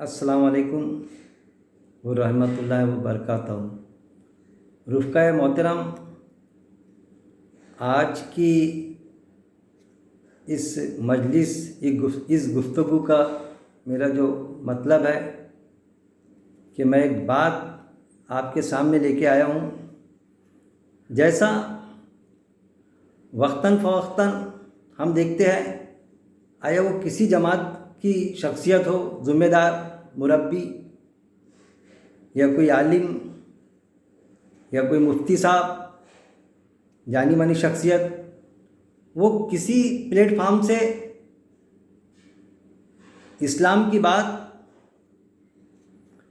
السلام علیکم ورحمۃ اللہ وبرکاتہ۔ رفقۂ محترم، آج کی اس مجلس اس گفتگو کا میرا جو مطلب ہے کہ میں ایک بات آپ کے سامنے لے کے آیا ہوں۔ جیسا وقتاً فوقتاً ہم دیکھتے ہیں، آیا وہ کسی جماعت کی شخصیت ہو، ذمہ دار، مربی، یا کوئی عالم، یا کوئی مفتی صاحب، جانی مانی شخصیت، وہ کسی پلیٹ فارم سے اسلام کی بات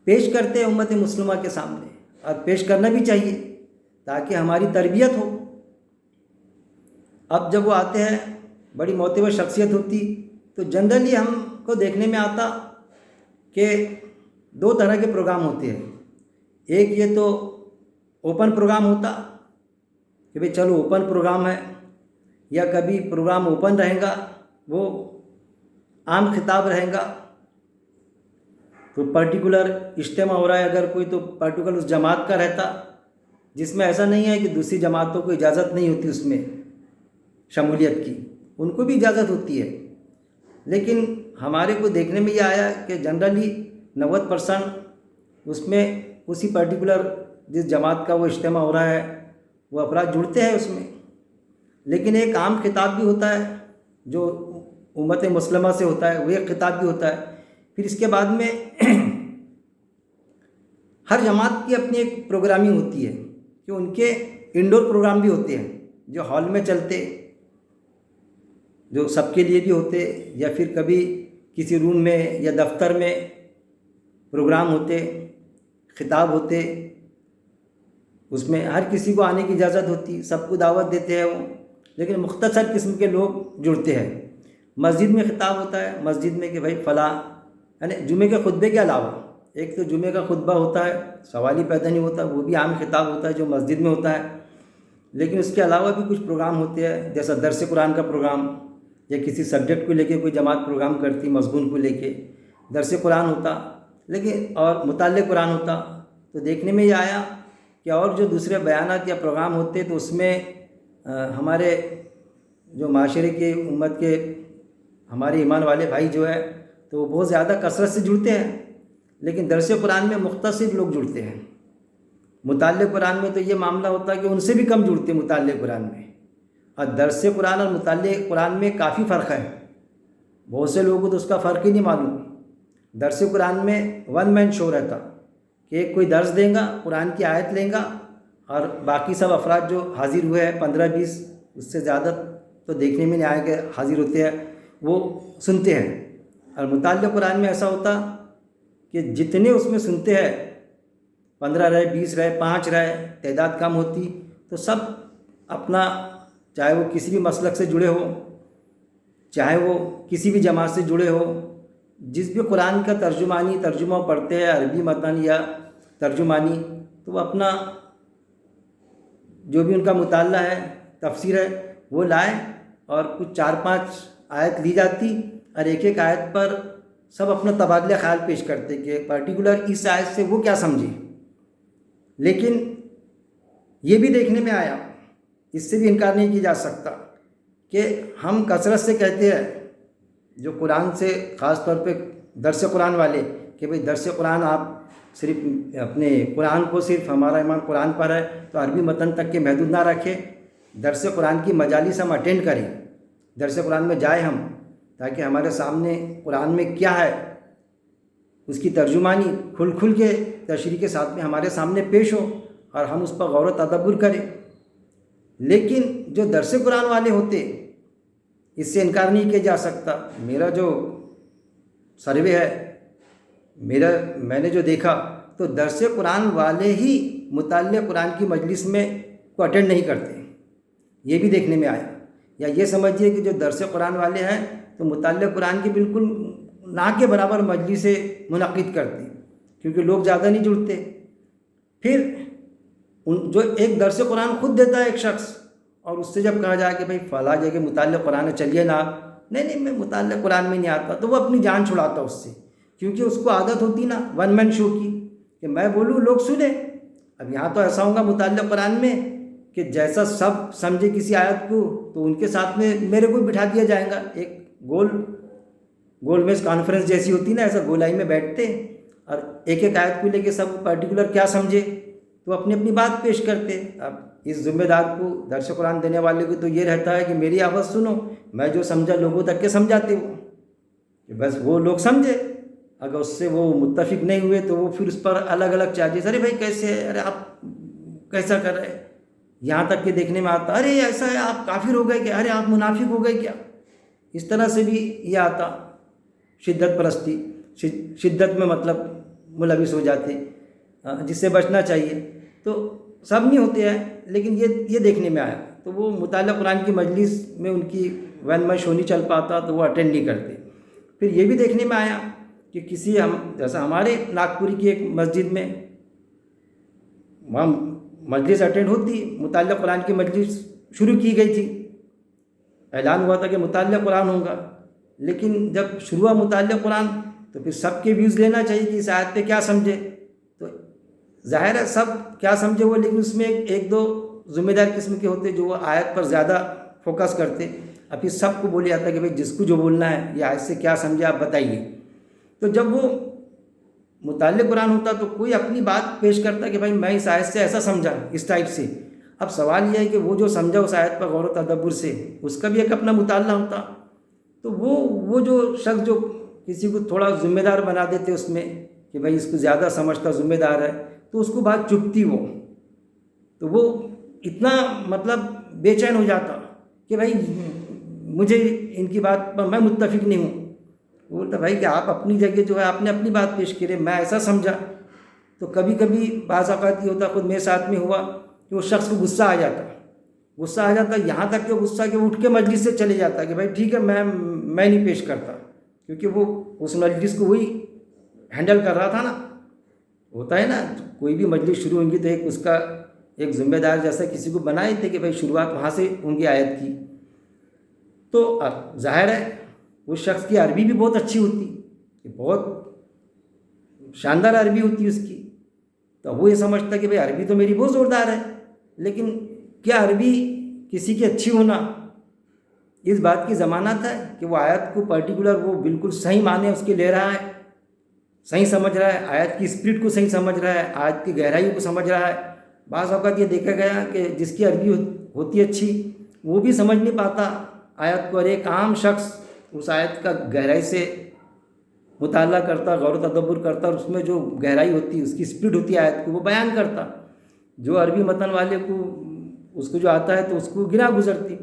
پیش کرتے ہیں امت مسلمہ کے سامنے، اور پیش کرنا بھی چاہیے تاکہ ہماری تربیت ہو۔ اب جب وہ آتے ہیں، بڑی معتبر شخصیت ہوتی، تو جنرلی ہم کو دیکھنے میں آتا کہ دو طرح کے پروگرام ہوتے ہیں۔ ایک یہ تو اوپن پروگرام ہوتا کہ بھئی چلو اوپن پروگرام ہے، یا کبھی پروگرام اوپن رہے گا، وہ عام خطاب رہے گا، تو پرٹیکولر اجتماع ہو رہا ہے اگر کوئی، تو پرٹیکولر اس جماعت کا رہتا، جس میں ایسا نہیں ہے کہ دوسری جماعتوں کو اجازت نہیں ہوتی اس میں شمولیت کی، ان کو بھی اجازت ہوتی ہے۔ لیکن ہمارے کو دیکھنے میں یہ آیا کہ جنرلی 90% اس میں اسی پرٹیکولر جس جماعت کا وہ اجتماع ہو رہا ہے وہ افراد جڑتے ہیں اس میں۔ لیکن ایک عام خطاب بھی ہوتا ہے جو امت مسلمہ سے ہوتا ہے، وہ ایک خطاب بھی ہوتا ہے۔ پھر اس کے بعد میں ہر جماعت کی اپنی ایک پروگرامنگ ہوتی ہے کہ ان کے انڈور پروگرام بھی ہوتے ہیں جو ہال میں چلتے، جو سب کے لیے بھی ہوتے، یا پھر کبھی کسی روم میں یا دفتر میں پروگرام ہوتے، خطاب ہوتے، اس میں ہر کسی کو آنے کی اجازت ہوتی، سب کو دعوت دیتے ہیں وہ، لیکن مختصر قسم کے لوگ جڑتے ہیں۔ مسجد میں خطاب ہوتا ہے، مسجد میں کہ بھائی فلاں، یعنی جمعے کے خطبے کے علاوہ ایک تو جمعے کا خطبہ ہوتا ہے، سوال ہی پیدا نہیں ہوتا، وہ بھی عام خطاب ہوتا ہے جو مسجد میں ہوتا ہے۔ لیکن اس کے علاوہ بھی کچھ پروگرام ہوتے ہیں، جیسا درس قرآن کا پروگرام، یا کسی سبجیکٹ کو لے کے کوئی جماعت پروگرام کرتی، مضمون کو لے کے درس قرآن ہوتا، لیکن اور مطالعہ قرآن ہوتا۔ تو دیکھنے میں یہ آیا کہ اور جو دوسرے بیانات یا پروگرام ہوتے تو اس میں ہمارے جو معاشرے کے امت کے ہمارے ایمان والے بھائی جو ہے تو وہ بہت زیادہ کثرت سے جڑتے ہیں، لیکن درس قرآن میں مختصر لوگ جڑتے ہیں۔ مطالعہ قرآن میں تو یہ معاملہ ہوتا ہے کہ ان سے بھی کم جڑتے مطالعہ قرآن میں، اور درس قرآن اور مطالعہ قرآن میں کافی فرق ہے۔ بہت سے لوگوں کو تو اس کا فرق ہی نہیں معلوم۔ درس قرآن میں ون مین شو رہتا کہ ایک کوئی درس دیں گا، قرآن کی آیت لیں گا، اور باقی سب افراد جو حاضر ہوئے ہیں 15-20، اس سے زیادہ تو دیکھنے میں نہیں آیا کہ حاضر ہوتے ہیں، وہ سنتے ہیں۔ اور مطالعہ قرآن میں ایسا ہوتا کہ جتنے اس میں سنتے ہیں، 15 رہے، 20 رہے، 5 رہے، تعداد کم ہوتی، تو سب اپنا، چاہے وہ کسی بھی مسلک سے جڑے ہو، چاہے وہ کسی بھی جماعت سے جڑے ہو، جس بھی قرآن کا ترجمہ پڑھتے ہیں، عربی متن یا ترجمانی، تو وہ اپنا جو بھی ان کا مطالعہ ہے، تفسیر ہے، وہ لائے، اور کچھ 4-5 آیت لی جاتی، اور ایک ایک آیت پر سب اپنا تبادلہ خیال پیش کرتے کہ پرٹیکولر اس آیت سے وہ کیا سمجھے۔ لیکن یہ بھی دیکھنے میں آیا، اس سے بھی انکار نہیں کیا جا سکتا کہ ہم کثرت سے کہتے ہیں جو قرآن سے، خاص طور پہ درس قرآن والے، کہ بھئی درس قرآن آپ صرف اپنے قرآن کو، صرف ہمارا ایمان قرآن پر ہے تو عربی متن تک کے محدود نہ رکھیں، درس قرآن کی مجالس ہم اٹینڈ کریں، درس قرآن میں جائیں ہم، تاکہ ہمارے سامنے قرآن میں کیا ہے اس کی ترجمانی کھل کے تشریح کے ساتھ میں ہمارے سامنے پیش ہو، اور ہم اس پر غور و تدبر کریں۔ لیکن جو درس قرآن والے ہوتے، اس سے انکار نہیں کیا جا سکتا۔ میرا جو سروے ہے، میں نے جو دیکھا، تو درس قرآن والے ہی مطالعہ قرآن کی مجلس میں کو اٹینڈ نہیں کرتے، یہ بھی دیکھنے میں آیا۔ یا یہ سمجھیے کہ جو درس قرآن والے ہیں تو مطالعہ قرآن کی بالکل نہ کے برابر مجلسیں منعقد کرتے، کیونکہ لوگ زیادہ نہیں جڑتے۔ پھر جو ایک درس قرآن خود دیتا ہے ایک شخص، اور اس سے جب کہا جائے کہ بھئی فلاں جگہ مطالعہ قرآن ہے، چلیے نا آپ، نہیں میں مطالعہ قرآن میں نہیں آتا، تو وہ اپنی جان چھڑاتا اس سے، کیونکہ اس کو عادت ہوتی نا ون مین شو کی کہ میں بولوں لوگ سنیں. اب یہاں تو ایسا ہوگا مطالعہ قرآن میں کہ جیسا سب سمجھے کسی آیت کو تو ان کے ساتھ میں میرے کو بٹھا دیا جائے گا. ایک گول میز کانفرنس جیسی ہوتی نا، ایسا گولائی میں بیٹھتے اور ایک ایک آیت کو لے کے سب پرٹیکولر کیا سمجھے تو اپنی اپنی بات پیش کرتے. اب اس ذمہ دار کو درس قرآن دینے والے کو تو یہ رہتا ہے کہ میری آواز سنو، میں جو سمجھا لوگوں تک کے سمجھاتے ہوں کہ بس وہ لوگ سمجھے. اگر اس سے وہ متفق نہیں ہوئے تو وہ پھر اس پر الگ الگ چارجز، ارے بھائی کیسے ہے، ارے آپ کیسا کر رہے ہیں، یہاں تک کہ دیکھنے میں آتا ارے ایسا ہے آپ کافر ہو گئے کیا، ارے آپ منافق ہو گئے کیا. اس طرح سے بھی یہ آتا شدت پرستی، شدت میں مطلب ملوث ہو جاتے، جس سے بچنا چاہیے. تو سب نہیں ہوتے ہیں لیکن یہ دیکھنے میں آیا. تو وہ مطالعہ قرآن کی مجلس میں ان کی وین میں شو نہیں چل پاتا تو وہ اٹینڈ نہیں کرتے. پھر یہ بھی دیکھنے میں آیا کہ کسی جیسا ہمارے ناگپوری کی ایک مسجد میں وہاں مجلس اٹینڈ ہوتی، مطالعہ قرآن کی مجلس شروع کی گئی تھی، اعلان ہوا تھا کہ مطالعہ قرآن ہوگا. لیکن جب شروع ہوا مطالعہ قرآن تو پھر سب کے ویوز لینا چاہیے کہ اس آیت پہ کیا سمجھے. تو ظاہر ہے سب کیا سمجھے وہ، لیکن اس میں ایک دو ذمہ دار قسم کے ہوتے جو وہ آیت پر زیادہ فوکس کرتے. اب پھر سب کو بولے جاتا ہے کہ بھائی جس کو جو بولنا ہے یہ آیت سے کیا سمجھے آپ بتائیے. تو جب وہ مطالعہ قرآن ہوتا تو کوئی اپنی بات پیش کرتا کہ بھائی میں اس آیت سے ایسا سمجھا اس ٹائپ سے. اب سوال یہ ہے کہ وہ جو سمجھا اس آیت پر غور و تدبر سے اس کا بھی ایک اپنا مطالعہ ہوتا. تو وہ جو شخص جو کسی کو تھوڑا ذمہ دار بنا دیتے اس میں کہ بھائی اس کو زیادہ سمجھتا ذمہ دار ہے تو اس کو بات چبھتی وہ، تو وہ اتنا مطلب بے چین ہو جاتا کہ بھائی مجھے ان کی بات پر میں متفق نہیں ہوں. وہ بولتا بھائی کہ آپ اپنی جگہ جو ہے آپ نے اپنی بات پیش کرے، میں ایسا سمجھا. تو کبھی کبھی بعض اوقات یہ ہوتا، خود میرے ساتھ میں ہوا کہ وہ شخص کو غصہ آ جاتا یہاں تک کہ غصہ کہ اٹھ کے مجلس سے چلے جاتا کہ بھائی ٹھیک ہے میں نہیں پیش کرتا، کیونکہ وہ اس مجلس کو وہی ہینڈل کر رہا تھا نا. ہوتا ہے نا کوئی بھی مجلس شروع ہوں گی تو ایک اس کا ایک ذمہ دار جیسا کسی کو بنائے تھے کہ بھائی شروعات وہاں سے ہوں گی آیت کی. تو ظاہر ہے اس شخص کی عربی بھی بہت اچھی ہوتی، بہت شاندار عربی ہوتی اس کی. تو وہ یہ سمجھتا کہ بھائی عربی تو میری بہت زوردار ہے، لیکن کیا عربی کسی کی اچھی ہونا اس بات کی ضمانت ہے کہ وہ آیت کو پرٹیکولر وہ بالکل صحیح معنی اس کے لے رہا ہے، صحیح سمجھ رہا ہے، آیت کی اسپرٹ کو صحیح سمجھ رہا ہے، آیت کی گہرائی کو سمجھ رہا ہے. بعض اوقات یہ دیکھا گیا کہ جس کی عربی ہوتی اچھی وہ بھی سمجھ نہیں پاتا آیت کو، اور ایک عام شخص اس آیت کا گہرائی سے مطالعہ کرتا، غور و تدبر کرتا، اور اس میں جو گہرائی ہوتی اس کی اسپرٹ ہوتی ہے آیت کو وہ بیان کرتا. جو عربی متن والے کو اس کو جو آتا ہے تو اس کو گنا گزرتی.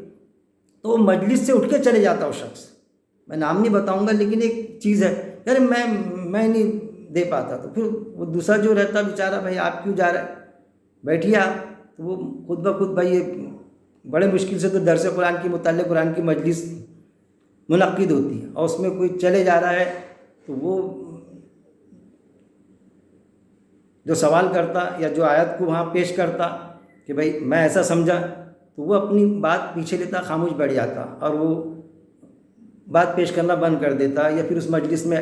تو وہ مجلس سے اٹھ کے چلے جاتا وہ شخص، میں نام نہیں بتاؤں گا لیکن ایک چیز ہے یار میں نہیں دے پاتا. تو پھر وہ دوسرا جو رہتا بیچارہ بھائی آپ کیوں جا رہے بیٹھیے آپ. تو وہ خود بخود بھائی یہ بڑے مشکل سے تو درس قرآن کی مطالعہ قرآن کی مجلس منعقد ہوتی ہے اور اس میں کوئی چلے جا رہا ہے تو وہ جو سوال کرتا یا جو آیت کو وہاں پیش کرتا کہ بھائی میں ایسا سمجھا تو وہ اپنی بات پیچھے لیتا، خاموش بیٹھ جاتا اور وہ بات پیش کرنا بند کر دیتا یا پھر اس مجلس میں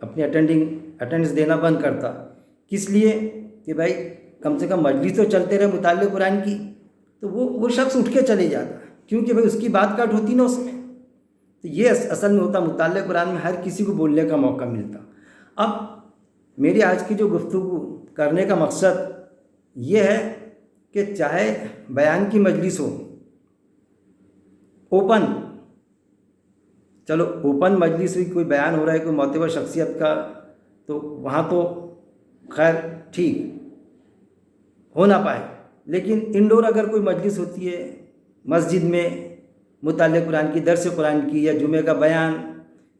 اپنی اٹینڈنس دینا بند کرتا. کس لیے کہ بھائی کم سے کم مجلس تو چلتے رہے مطالعہ قرآن کی. تو وہ شخص اٹھ کے چلے جاتا کیونکہ بھائی اس کی بات کٹ ہوتی نا اس میں. تو یہ اصل میں ہوتا مطالعہ قرآن میں ہر کسی کو بولنے کا موقع ملتا. اب میری آج کی جو گفتگو کرنے کا مقصد یہ ہے کہ چاہے بیان کی مجلس ہو اوپن، چلو اوپن مجلس ہوئی، کوئی بیان ہو رہا ہے کوئی معتبر شخصیت کا تو وہاں تو خیر ٹھیک ہو نہ پائے، لیکن انڈور اگر کوئی مجلس ہوتی ہے مسجد میں مطالعہ قرآن کی، درس قرآن کی، یا جمعہ کا بیان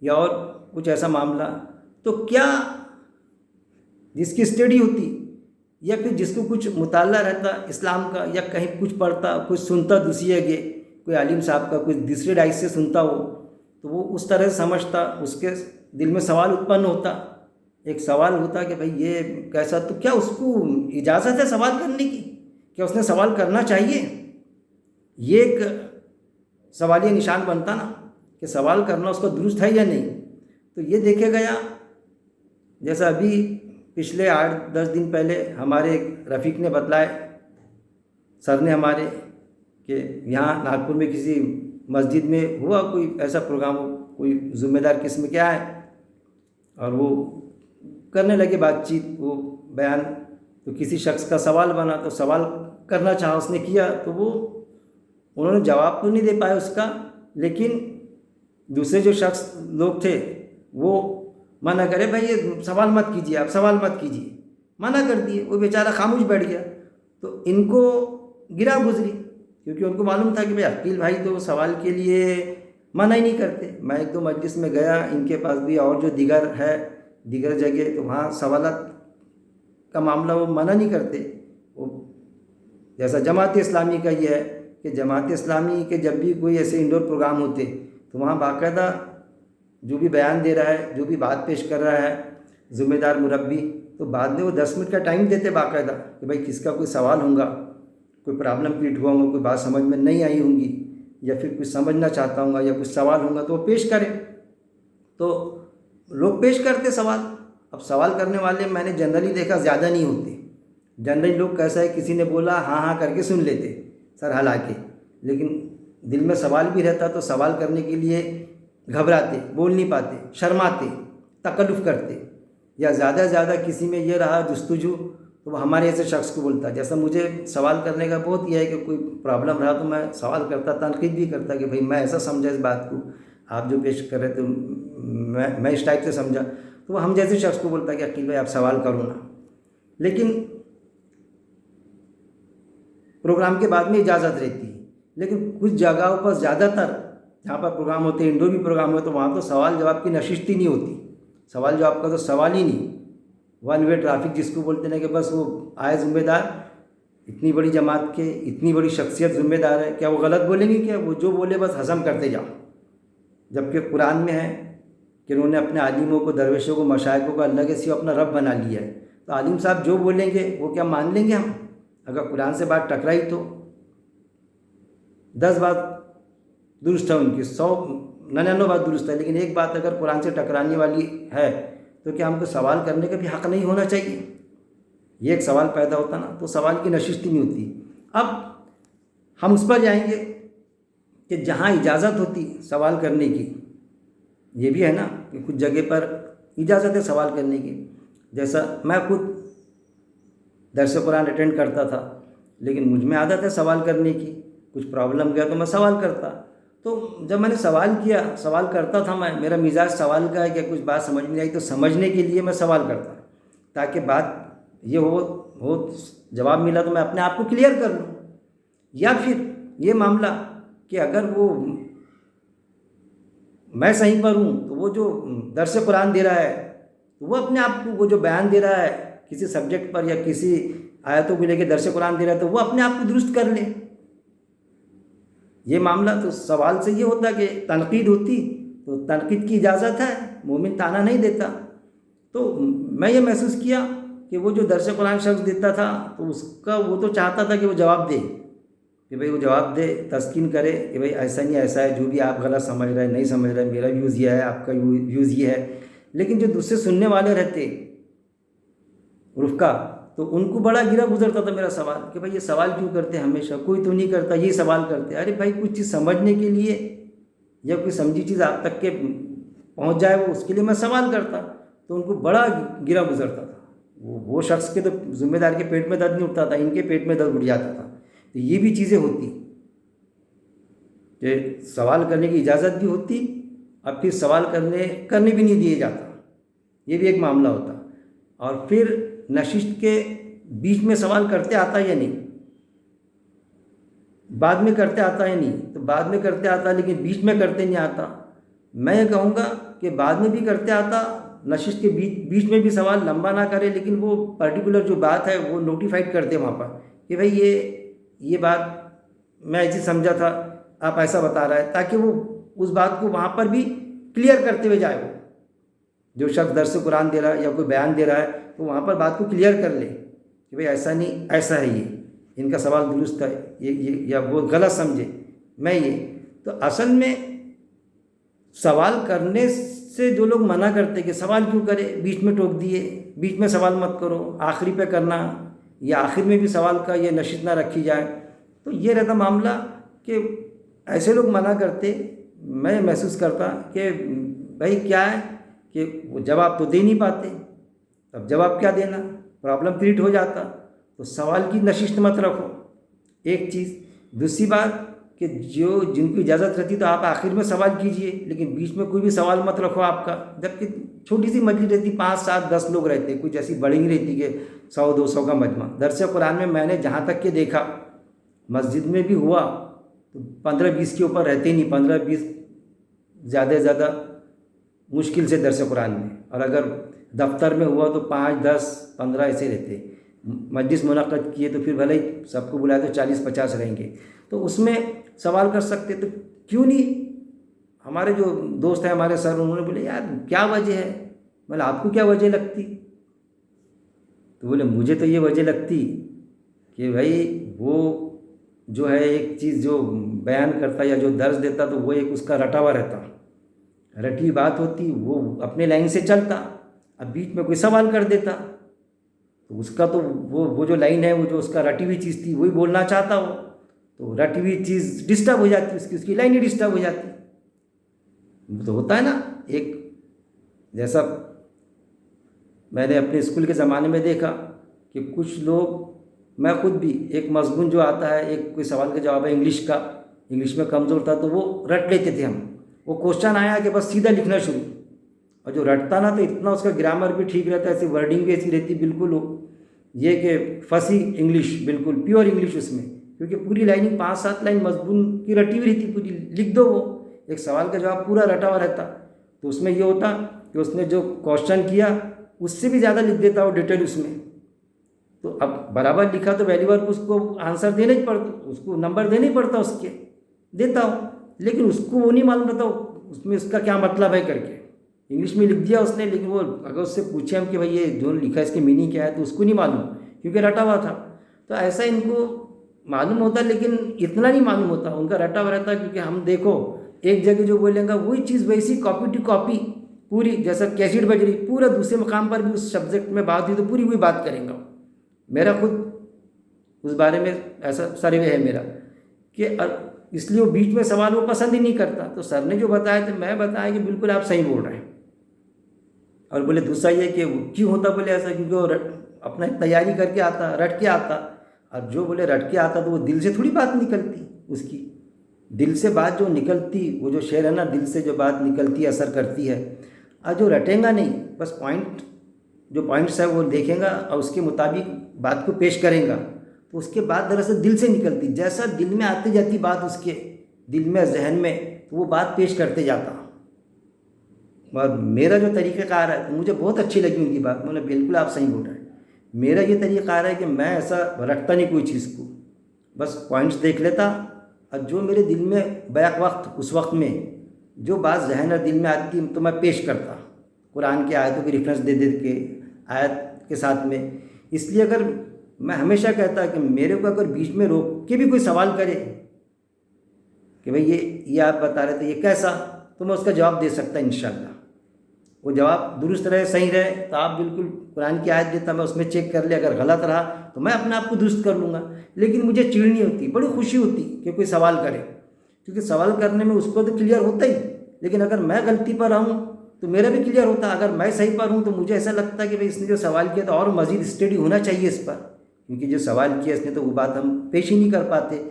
یا اور کچھ ایسا معاملہ، تو کیا جس کی اسٹڈی ہوتی یا پھر جس کو کچھ مطالعہ رہتا اسلام کا یا کہیں کچھ پڑھتا کچھ سنتا دوسری جگہ کوئی عالم صاحب کا کوئی دوسرے ڈائس سے سنتا ہو تو وہ اس طرح سے سمجھتا، اس کے دل میں سوال اتپن ہوتا، ایک سوال ہوتا کہ بھائی یہ کیسا، تو کیا اس کو اجازت ہے سوال کرنے کی، کیا اس نے سوال کرنا چاہیے؟ یہ ایک سوالیہ نشان بنتا نا کہ سوال کرنا اس کا درست ہے یا نہیں. تو یہ دیکھا گیا جیسا ابھی پچھلے 8-10 دن پہلے ہمارے ایک رفیق نے بتلائے، سر نے ہمارے، کہ یہاں ناگپور میں کسی مسجد میں ہوا کوئی ایسا پروگرام، کوئی ذمہ دار قسم کے آئے اور وہ کرنے لگے بات چیت، وہ بیان، تو کسی شخص کا سوال بنا، تو سوال کرنا چاہا، اس نے کیا، تو وہ انہوں نے جواب تو نہیں دے پائے اس کا، لیکن دوسرے جو شخص لوگ تھے وہ منع کرے، بھائی یہ سوال مت کیجیے، آپ سوال مت کیجیے، منع کر دیے، وہ بیچارہ خاموش بیٹھ گیا۔ تو ان کو گرا گزری، کیونکہ ان کو معلوم تھا کہ بھائی عقیل بھائی تو سوال کے لیے منع ہی نہیں کرتے۔ میں 1-2 مجلس میں گیا ان کے پاس بھی، اور جو دیگر جگہ، تو وہاں سوالات کا معاملہ وہ منع نہیں کرتے۔ وہ جیسا جماعت اسلامی کا یہ ہے کہ جماعت اسلامی کے جب بھی کوئی ایسے انڈور پروگرام ہوتے تو وہاں باقاعدہ جو بھی بیان دے رہا ہے، جو بھی بات پیش کر رہا ہے ذمہ دار مربی، تو بعد میں وہ 10 منٹ کا ٹائم دیتے باقاعدہ کہ بھائی کس کا کوئی سوال ہوگا، کوئی پرابلم کریٹ ہوا ہوگا، کوئی بات سمجھ میں نہیں آئی ہوں گی، یا پھر کچھ سمجھنا چاہتا ہوں گا، یا کچھ سوال ہوگا تو وہ پیش کرے۔ تو لوگ پیش کرتے سوال۔ اب سوال کرنے والے میں نے جنرلی دیکھا زیادہ نہیں ہوتے، جنرلی لوگ کیسا ہے، کسی نے بولا ہاں ہاں کر کے سن لیتے سر ہلا کے، لیکن دل میں سوال بھی رہتا تو سوال کرنے کے لیے گھبراتے، بول نہیں پاتے، شرماتے، تکلف کرتے، یا زیادہ زیادہ کسی میں یہ رہا جستجو تو وہ ہمارے ایسے شخص کو بولتا۔ جیسا مجھے سوال کرنے کا بہت یہ ہے کہ کوئی پرابلم رہا تو میں سوال کرتا، تنقید بھی کرتا کہ بھائی میں ایسا سمجھا اس بات کو، آپ جو پیش کر رہے تھے میں اس ٹائپ سے سمجھا، تو وہ ہم جیسے شخص کو بولتا کہ عقیل بھائی آپ سوال کرو نا۔ لیکن پروگرام کے بعد میں اجازت رہتی ہے، لیکن کچھ جگہوں پر زیادہ تر جہاں پر پروگرام ہوتے ہیں، انڈور بھی پروگرام ہوتے، تو وہاں تو سوال جواب کی نشست ہی نہیں ہوتی، سوال جواب کا تو سوال ہی نہیں، 1 وے ٹرافک جس کو بولتے ہیں، کہ بس وہ آئے ذمہ دار، اتنی بڑی جماعت کے، اتنی بڑی شخصیت ذمہ دار ہے، کیا وہ غلط بولیں گے؟ کیا وہ جو بولے بس ہضم کرتے جاؤ۔ جبکہ قرآن میں ہے کہ انہوں نے اپنے عالموں کو، درویشوں کو، مشائخوں کو اللہ کے سوا اپنا رب بنا لیا ہے، تو عالم صاحب جو بولیں گے وہ کیا مان لیں گے ہم؟ اگر قرآن سے بات ٹکرائی تو 10 بات درست ہے ان کی، 199 بات درست ہے، لیکن ایک بات اگر قرآن سے ٹکرانے والی ہے تو کیا ہم کو سوال کرنے کا بھی حق نہیں ہونا چاہیے؟ یہ ایک سوال پیدا ہوتا نا، تو سوال کی نشست ہی نہیں ہوتی۔ اب ہم اس پر جائیں گے کہ جہاں اجازت ہوتی سوال کرنے کی، یہ بھی ہے نا کہ کچھ جگہ پر اجازت ہے سوال کرنے کی۔ جیسا میں خود درس قرآن اٹینڈ کرتا تھا، لیکن مجھ میں عادت ہے سوال کرنے کی، کچھ پرابلم گیا تو میں سوال کرتا، تو جب میں نے سوال کیا، سوال کرتا تھا، میرا مزاج سوال کا ہے کہ کچھ بات سمجھ میں نہیں آئی تو سمجھنے کے لیے میں سوال کرتا، تاکہ بات یہ ہو جواب ملا تو میں اپنے آپ کو کلیئر کر لوں۔ یا پھر یہ معاملہ کہ اگر وہ میں صحیح پر ہوں تو وہ جو درس قرآن دے رہا ہے تو وہ اپنے آپ کو، وہ جو بیان دے رہا ہے کسی سبجیکٹ پر یا کسی آیتوں کو لے کے درس قرآن دے رہا ہے تو وہ اپنے آپ کو درست کر لے۔ یہ معاملہ تو سوال سے یہ ہوتا کہ تنقید ہوتی تو تنقید کی اجازت ہے، مومن تانا نہیں دیتا۔ تو میں یہ محسوس کیا کہ وہ جو درس قرآن شخص دیتا تھا تو اس کا وہ تو چاہتا تھا کہ وہ جواب دے، کہ بھائی وہ جواب دے، تسکین کرے کہ بھائی ایسا نہیں ایسا ہے، جو بھی آپ غلط سمجھ رہے ہیں، نہیں سمجھ رہے، میرا ویوز یہ ہے، آپ کا ویوز یہ ہے۔ لیکن جو دوسرے سننے والے رہتے رفقا، تو ان کو بڑا گرا گزرتا تھا میرا سوال کہ بھائی یہ سوال کیوں کرتے ہمیشہ، کوئی تو نہیں کرتا، یہ سوال کرتے۔ ارے بھائی کچھ چیز سمجھنے کے لیے یا کوئی سمجھی چیز آپ تک کے پہنچ جائے، وہ اس کے لیے میں سوال کرتا، تو ان کو بڑا گرا گزرتا تھا۔ وہ شخص کے تو ذمہ دار کے پیٹ میں درد نہیں اٹھتا تھا، ان کے پیٹ میں درد اٹھ جاتا تھا۔ تو یہ بھی چیزیں ہوتی کہ سوال کرنے کی اجازت بھی ہوتی، اب پھر سوال کرنے بھی نہیں دیے جاتا، یہ بھی ایک معاملہ ہوتا۔ اور پھر نشست کے بیچ میں سوال کرتے آتا یا نہیں، بعد میں کرتے آتا یا نہیں، تو بعد میں کرتے آتا لیکن بیچ میں کرتے نہیں آتا۔ میں یہ کہوں گا کہ بعد میں بھی کرتے آتا، نشست کے بیچ میں بھی سوال لمبا نہ کرے، لیکن وہ پرٹیکولر جو بات ہے وہ نوٹیفائڈ کرتے وہاں پر کہ بھائی یہ بات میں ایسی سمجھا تھا، آپ ایسا بتا رہا ہے، تاکہ وہ اس بات کو وہاں پر بھی کلیئر کرتے ہوئے جائے۔ وہ جو شخص درس قرآن دے رہا ہے یا کوئی بیان دے رہا ہے تو وہاں پر بات کو کلیئر کر لے کہ بھائی ایسا نہیں، ایسا ہے، یہ ان کا سوال درست ہے، یہ یا وہ غلط سمجھے، میں یہ۔ تو اصل میں سوال کرنے سے جو لوگ منع کرتے کہ سوال کیوں کرے، بیچ میں ٹوک دیے، بیچ میں سوال مت کرو، آخری پہ کرنا، یا آخر میں بھی سوال کا یہ نشست نہ رکھی جائے، تو یہ رہتا معاملہ کہ ایسے لوگ منع کرتے. میں محسوس کرتا کہ بھائی کیا ہے کہ وہ جواب تو دے نہیں پاتے، اب جواب کیا دینا، پرابلم کریٹ ہو جاتا. تو سوال کی نشست مت رکھو، ایک چیز. دوسری بات کہ جن کی اجازت رہتی تو آپ آخر میں سوال کیجئے، لیکن بیچ میں کوئی بھی سوال مت رکھو آپ کا. جبکہ چھوٹی سی مجلس رہتی، 5 7 10 لوگ رہتے، کچھ ایسی بڑی نہیں رہتی کہ 100 200 کا مجمع. درس قرآن میں نے جہاں تک کہ دیکھا، مسجد میں بھی ہوا تو 15 20 کے اوپر رہتے ہی نہیں. 15 20 زیادہ سے زیادہ مشکل سے درس قرآن میں، اور اگر دفتر میں ہوا تو 5 10 15 ایسے رہتے. مجلس منعقد کیے تو پھر بھلے ہی سب کو بلائے تو 40 50 رہیں گے، تو اس میں سوال کر سکتے. تو کیوں نہیں؟ ہمارے جو دوست ہیں ہمارے سر، انہوں نے بولے یار کیا وجہ ہے؟ بولے آپ کو کیا وجہ لگتی؟ تو بولے مجھے تو یہ وجہ لگتی کہ بھائی وہ جو ہے ایک چیز جو بیان کرتا یا جو درس دیتا تو وہ ایک اس کا رٹا ہوا رہتا، رٹی بات ہوتی، وہ اپنے لائن سے چلتا. اب بیچ میں کوئی سوال کر دیتا تو اس کا تو وہ جو لائن ہے، وہ جو اس کا رٹی ہوئی چیز تھی وہی بولنا چاہتا وہ، تو رٹی ہوئی چیز ڈسٹرب ہو جاتی، اس کی لائن ہی ڈسٹرب ہو جاتی. تو ہوتا ہے نا، ایک جیسا میں نے اپنے اسکول کے زمانے میں دیکھا کہ کچھ لوگ، میں خود بھی، ایک مضمون جو آتا ہے، ایک کوئی سوال کا جواب ہے انگلش کا، انگلش میں کمزور تھا تو وہ رٹ لیتے تھے ہم. وہ کوشچن آیا کہ بس سیدھا لکھنا شروع، اور جو رٹتا نا تو اتنا اس کا گرامر بھی ٹھیک رہتا ہے، ایسی ورڈنگ بھی ایسی رہتی بالکل یہ کہ فصیح انگلش، بالکل پیور انگلش اس میں، کیونکہ پوری لائننگ 5 7 لائن مضمون کی رٹی ہوئی رہتی، پوری لکھ دو. وہ ایک سوال کا جواب پورا رٹا ہوا رہتا، تو اس میں یہ ہوتا کہ اس نے جو کوشچن کیا اس سے بھی زیادہ لکھ دیتا وہ ڈیٹیل اس میں. تو اب برابر لکھا تو پہلی بار اس کو آنسر دینا ہی پڑتا، اس کو نمبر دینا ہی پڑتا، اس کے دیتا ہوں، لیکن اس کو وہ نہیں معلوم رہتا اس میں اس کا کیا مطلب ہے کر کے. انگلش میں لکھ دیا اس نے، لیکن وہ اگر اس سے پوچھے ہم کہ بھائی یہ جو لکھا ہے اس کی میننگ کیا ہے، تو اس کو نہیں معلوم کیونکہ رٹا ہوا تھا. تو ایسا ان کو معلوم ہوتا لیکن اتنا نہیں معلوم ہوتا، ان کا رٹا ہوا رہتا. کیونکہ ہم دیکھو ایک جگہ جو بولیں گا وہی چیز ویسی کاپی ٹو کاپی پوری، جیسا کیسٹ بج رہی، پورا دوسرے مقام پر بھی اس سبجیکٹ میں بات ہوئی تو پوری وہی بات کریں گا. میرا خود اس بارے میں ایسا سروے ہے میرا کہ اس لیے وہ بیچ میں سوال وہ پسند ہی نہیں کرتا. تو سر نے جو بتایا تو میں بتایا کہ بالکل آپ صحیح بول رہے ہیں. اور بولے دوسرا یہ کہ کیوں ہوتا، بولے ایسا کیونکہ وہ اپنا تیاری کر کے آتا، رٹ کے آتا. اور جو بولے رٹ کے آتا تو وہ دل سے تھوڑی بات نکلتی، اس کی دل سے بات جو نکلتی، وہ جو شعر ہے نا، دل سے جو بات نکلتی اثر کرتی ہے. اور جو رٹیں گا نہیں، بس پوائنٹس ہے وہ دیکھیں گا اور اس کے مطابق بات کو پیش کریں گا، تو اس کے بعد دراصل دل سے نکلتی، جیسا دل میں آتی جاتی بات اس کے دل میں ذہن میں، تو وہ بات پیش کرتے جاتا. اور میرا جو طریقہ کار ہے مجھے بہت اچھی لگی ان کی بات. میں نے بالکل آپ صحیح بول رہے ہیں. میرا یہ طریقہ کار ہے کہ میں ایسا رکھتا نہیں کوئی چیز کو، بس پوائنٹس دیکھ لیتا، اور جو میرے دل میں بیک وقت اس وقت میں جو بات ذہن اور دل میں آتی تو میں پیش کرتا، قرآن کی آیتوں کی ریفرنس دے دے کے، آیت کے ساتھ میں. اس لیے اگر میں ہمیشہ کہتا کہ میرے کو اگر بیچ میں روک کے بھی کوئی سوال کرے کہ بھئی یہ آپ بتا رہے تھے یہ کیسا، تو میں اس کا جواب دے سکتا انشاءاللہ. وہ جواب درست رہے، صحیح رہے تو آپ بالکل قرآن کی آیت دیتا، میں اس میں چیک کر لے، اگر غلط رہا تو میں اپنے آپ کو درست کر لوں گا. لیکن مجھے چڑ نہیں ہوتی، بڑی خوشی ہوتی کہ کوئی سوال کرے، کیونکہ سوال کرنے میں اس کو تو کلیئر ہوتا ہی، لیکن اگر میں غلطی پر رہوں تو میرا بھی کلیئر ہوتا. اگر میں صحیح پر ہوں تو مجھے ایسا لگتا ہے کہ بھئی اس نے جو سوال کیا تو اور مزید اسٹڈی ہونا چاہیے اس پر، کیونکہ جو سوال کیا اس نے تو وہ بات ہم پیش ہی نہیں کر پاتے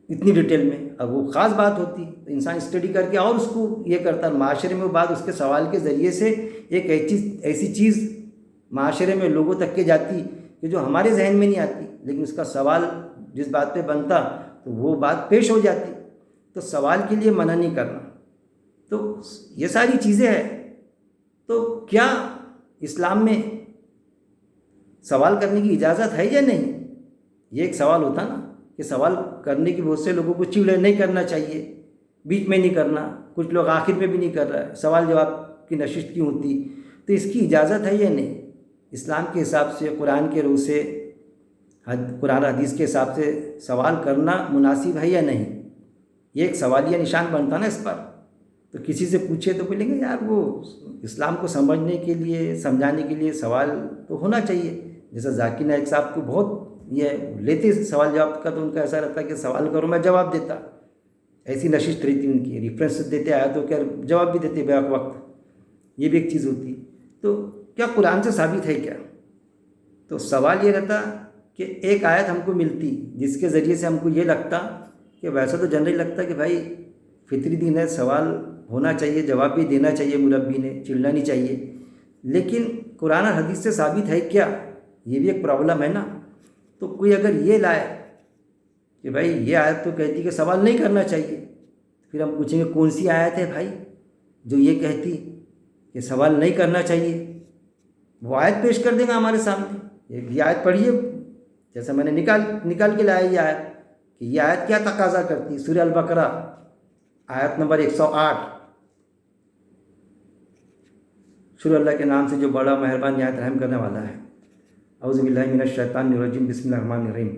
اتنی ڈیٹیل میں. اب وہ خاص بات ہوتی تو انسان اسٹڈی کر کے اور اس کو یہ کرتا، معاشرے میں وہ بات اس کے سوال کے ذریعے سے ایک ایسی چیز معاشرے میں لوگوں تک کے جاتی کہ جو ہمارے ذہن میں نہیں آتی، لیکن اس کا سوال جس بات پہ بنتا تو وہ بات پیش ہو جاتی. تو سوال کے لیے منع نہیں کرنا. تو یہ ساری چیزیں ہیں. تو کیا اسلام میں سوال کرنے کی اجازت ہے یا نہیں؟ یہ ایک سوال ہوتا نا کہ سوال کرنے کی بہت سے لوگوں کو چڑ نہیں کرنا چاہیے، بیچ میں نہیں کرنا، کچھ لوگ آخر میں بھی نہیں کر رہا ہے. سوال جواب کی نشست کیوں ہوتی؟ تو اس کی اجازت ہے یا نہیں؟ اسلام کے حساب سے، قرآن کے روح سے، قرآن حدیث کے حساب سے سوال کرنا مناسب ہے یا نہیں؟ یہ ایک سوالیہ نشان بنتا نا اس پر. تو کسی سے پوچھے تو بولیں گے یار وہ اسلام کو سمجھنے کے لیے سمجھانے کے لیے سوال تو ہونا چاہیے. جیسا ذاکر نائک صاحب کو بہت یہ لیتے سوال جواب کا، تو ان کا ایسا رہتا کہ سوال کرو میں جواب دیتا. ایسی نشست رہتی ان کی، ریفرنس دیتے آیا تو کیا جواب بھی دیتے بیک وقت. یہ بھی ایک چیز ہوتی. تو کیا قرآن سے ثابت ہے کیا؟ تو سوال یہ رہتا کہ ایک آیت ہم کو ملتی جس کے ذریعے سے ہم کو یہ لگتا کہ ویسا تو جنرلی لگتا کہ بھائی فطری دین ہے، سوال ہونا چاہیے، جواب بھی دینا چاہیے، مربی نے چڑنا نہیں چاہیے. لیکن قرآن اور حدیث سے ثابت ہے کیا؟ یہ بھی ایک پرابلم ہے نا. تو کوئی اگر یہ لائے کہ بھائی یہ آیت تو کہتی کہ سوال نہیں کرنا چاہیے، پھر ہم پوچھیں گے کون سی آیت ہے بھائی جو یہ کہتی کہ سوال نہیں کرنا چاہیے؟ وہ آیت پیش کر دیں گا ہمارے سامنے. یہ آیت پڑھیے، جیسا میں نے نکال کے لایا یہ آیت کہ یہ آیت کیا تقاضا کرتی. سورہ البقرہ آیت نمبر 108. شروع اللہ کے نام سے جو بڑا مہربان نہایت رحم کرنے والا ہے. اعوذ باللہ من الشیطان الرجیم، بسم اللہ الرحمن الرحیم.